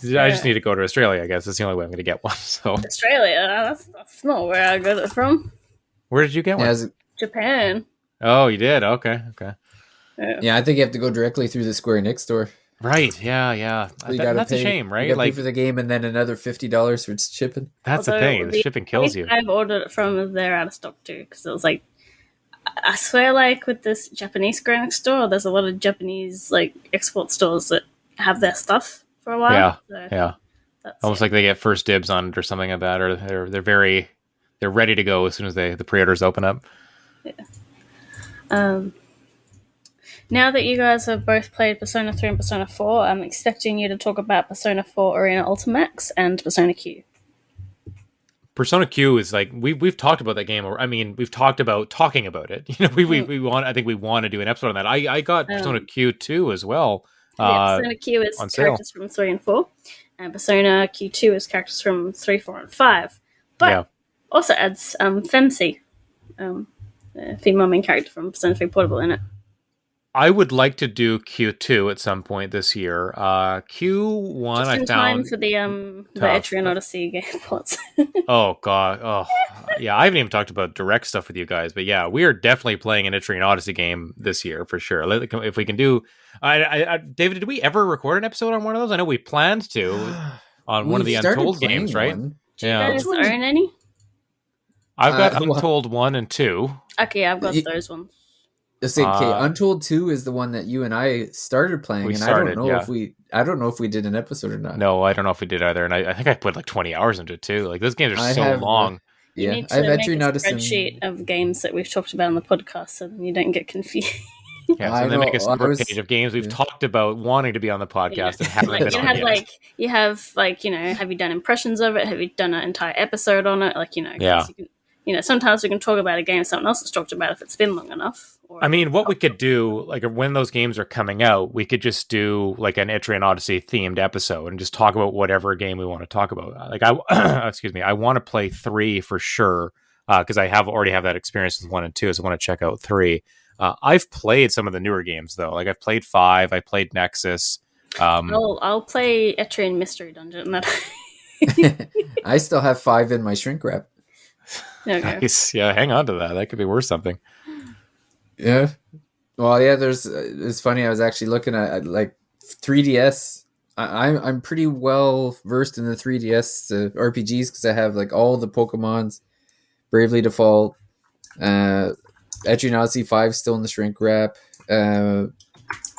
I just need to go to Australia, I guess. That's the only way I'm going to get one. So Australia, that's not where I got it from. Where did you get one? Japan. Oh, you did? Okay. Yeah, I think you have to go directly through the Square Enix store. Right, yeah. So That's a shame, right? You pay for the game and then another $50 for shipping. That's the thing. The shipping kills you. I've ordered it from there out of stock too, because it was like, I swear, like with this Japanese Square Enix store, there's a lot of Japanese like export stores that have their stuff for a while. Yeah. Almost like they get first dibs on it or something like that, or they're ready to go as soon as the pre-orders open up. Yeah. Now that you guys have both played Persona 3 and Persona 4, I'm expecting you to talk about Persona 4 Arena Ultimax and Persona Q. Persona Q is like we've talked about that game. I mean, we've talked about talking about it. We want. I think we want to do an episode on that. I got Persona Q 2 as well. Persona Q is characters from 3 and 4, and Persona Q2 is characters from 3, 4, and 5. But also adds Femcy, a female main character from Persona 3 Portable in it. I would like to do Q2 at some point this year. Q1 just in I found time for the Etrian Odyssey game ports. Oh god, yeah. I haven't even talked about direct stuff with you guys, but yeah, we are definitely playing an Etrian Odyssey game this year for sure. If we can do, David, did we ever record an episode on one of those? I know we planned to on one of the Untold games, right? Yeah. Do you guys own any? I've got Untold 1 and 2. Okay, I've got those ones. Untold 2 is the one that you and I started playing, I don't know if we did an episode or not. No, I don't know if we did either, and I think I put like 20 hours into it too. Like those games are so long. You need to make a spreadsheet of games that we've talked about on the podcast, so then you don't get confused. Yeah, so they make a separate page of games we've talked about wanting to be on the podcast and haven't been on yet. You have have you done impressions of it? Have you done an entire episode on it? Sometimes we can talk about a game someone else has talked about if it's been long enough. I mean, what we could do, like when those games are coming out, we could just do like an Etrian Odyssey themed episode and just talk about whatever game we want to talk about. Like I want to play 3 for sure because I already have that experience with 1 and 2, so I want to check out 3. I've played some of the newer games though. Like I've played 5, I played Nexus. I'll play Etrian Mystery Dungeon. I still have 5 in my shrink wrap. Okay. Nice. Yeah, hang on to that. That could be worth something. Yeah. Well, yeah. It's funny. I was actually looking at like 3DS. I'm pretty well versed in the 3DS RPGs because I have like all the Pokemons, Bravely Default, Etrian Odyssey 5 still in the shrink wrap,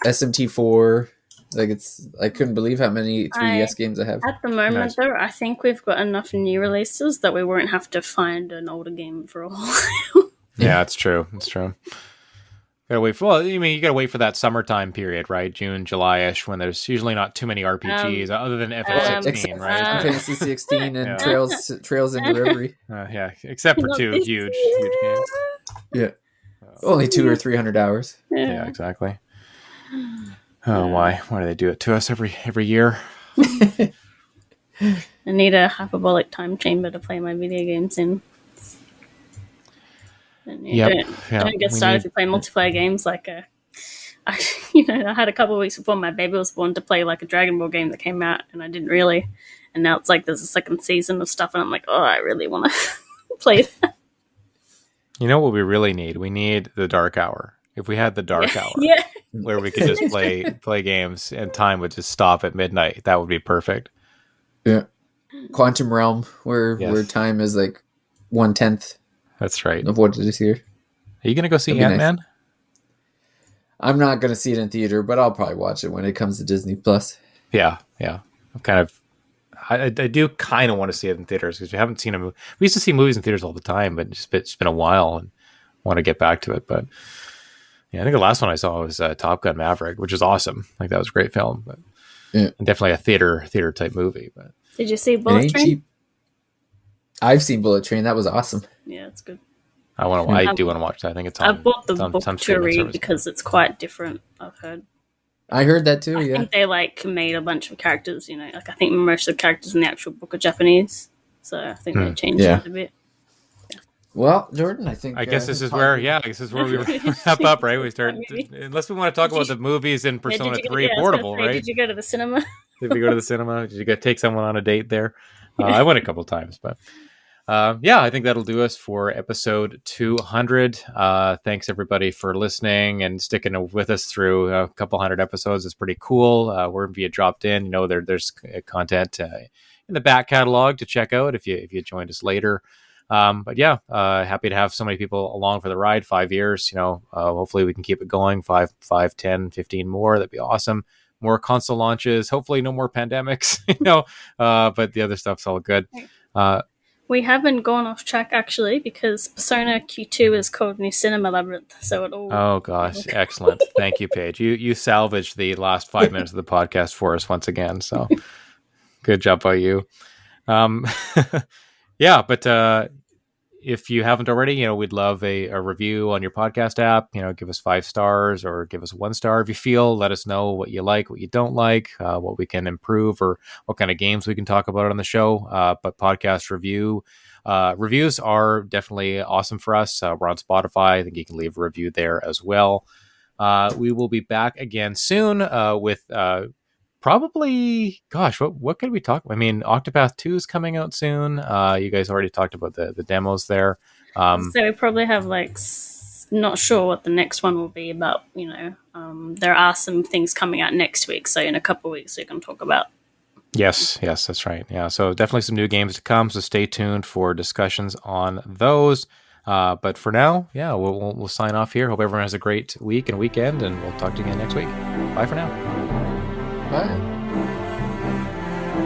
SMT4. I couldn't believe how many 3DS games I have. At the moment, though, I think we've got enough new releases that we won't have to find an older game for a while. Yeah, it's true. Gotta wait for. You gotta wait for that summertime period, right? June, July-ish, when there's usually not too many RPGs other than FF16, right? Final Fantasy 16 and Trails into Reverie. Yeah, except for 2 huge games. Yeah, only 200 or 300 hours. Yeah, exactly. Oh, why do they do it to us every year? I need a hyperbolic time chamber to play my video games in. And don't get started if you play multiplayer games. I had a couple of weeks before my baby was born to play like a Dragon Ball game that came out, and I didn't really. And now it's like there's a second season of stuff, and I'm like, oh, I really want to play that. You know what we really need? We need the dark hour. If we had the dark hour, where we could just play games and time would just stop at midnight, that would be perfect. Yeah. quantum realm where time is like 1/10 That's right. of what it is here. Are you going to go see That'd be Ant-Man? nice. I'm not going to see it in theater, but I'll probably watch it when it comes to Disney Plus. Yeah. I do kind of want to see it in theaters because we haven't seen a movie. We used to see movies in theaters all the time, but it's been a while and want to get back to it. But yeah, I think the last one I saw was Top Gun Maverick, which is awesome. Like that was a great film, but definitely a theater type movie. But did you see Bullet Train? Cheap. I've seen Bullet Train. That was awesome. Yeah, it's good. I do want to watch that. I think it's on. I bought the book to read because it's quite different. I've heard. I heard that too. I think they made a bunch of characters. I think most of the characters in the actual book are Japanese, so I think they changed it a bit. Yeah. Well, Jordan, I guess this is where we wrap up, right? We start unless we want to talk about the movies in Persona 3 Portable, right? Did you go to the cinema? Did we go to the cinema? Did you go take someone on a date there? I went a couple times, but. I think that'll do us for episode 200. Thanks everybody for listening and sticking with us through a couple hundred episodes. It's pretty cool. Wherever you dropped in, there's content in the back catalog to check out if you joined us later. Happy to have so many people along for the ride. 5 years, hopefully we can keep it going 5, 10, 15 more. That'd be awesome. More console launches, hopefully no more pandemics, but the other stuff's all good. We haven't gone off track, actually, because Persona Q2 is called New Cinema Labyrinth, so it all... Oh, gosh. Excellent. Thank you, Paige. You salvaged the last 5 minutes of the podcast for us once again, so good job by you. If you haven't already, we'd love a review on your podcast app. Give us 5 stars or give us 1 star if you feel. Let us know what you like, what you don't like, what we can improve, or what kind of games we can talk about on the show. But podcast reviews are definitely awesome for us. We're on Spotify. I think you can leave a review there as well. We will be back again soon with probably, gosh, what could we talk about? I mean, Octopath 2 is coming out soon. You guys already talked about the demos there. So we probably have not sure what the next one will be about. There are some things coming out next week. So in a couple of weeks we can talk about. Yes, that's right. Yeah, so definitely some new games to come. So stay tuned for discussions on those. But for now, we'll sign off here. Hope everyone has a great week and weekend, and we'll talk to you again next week. Bye for now. Bye.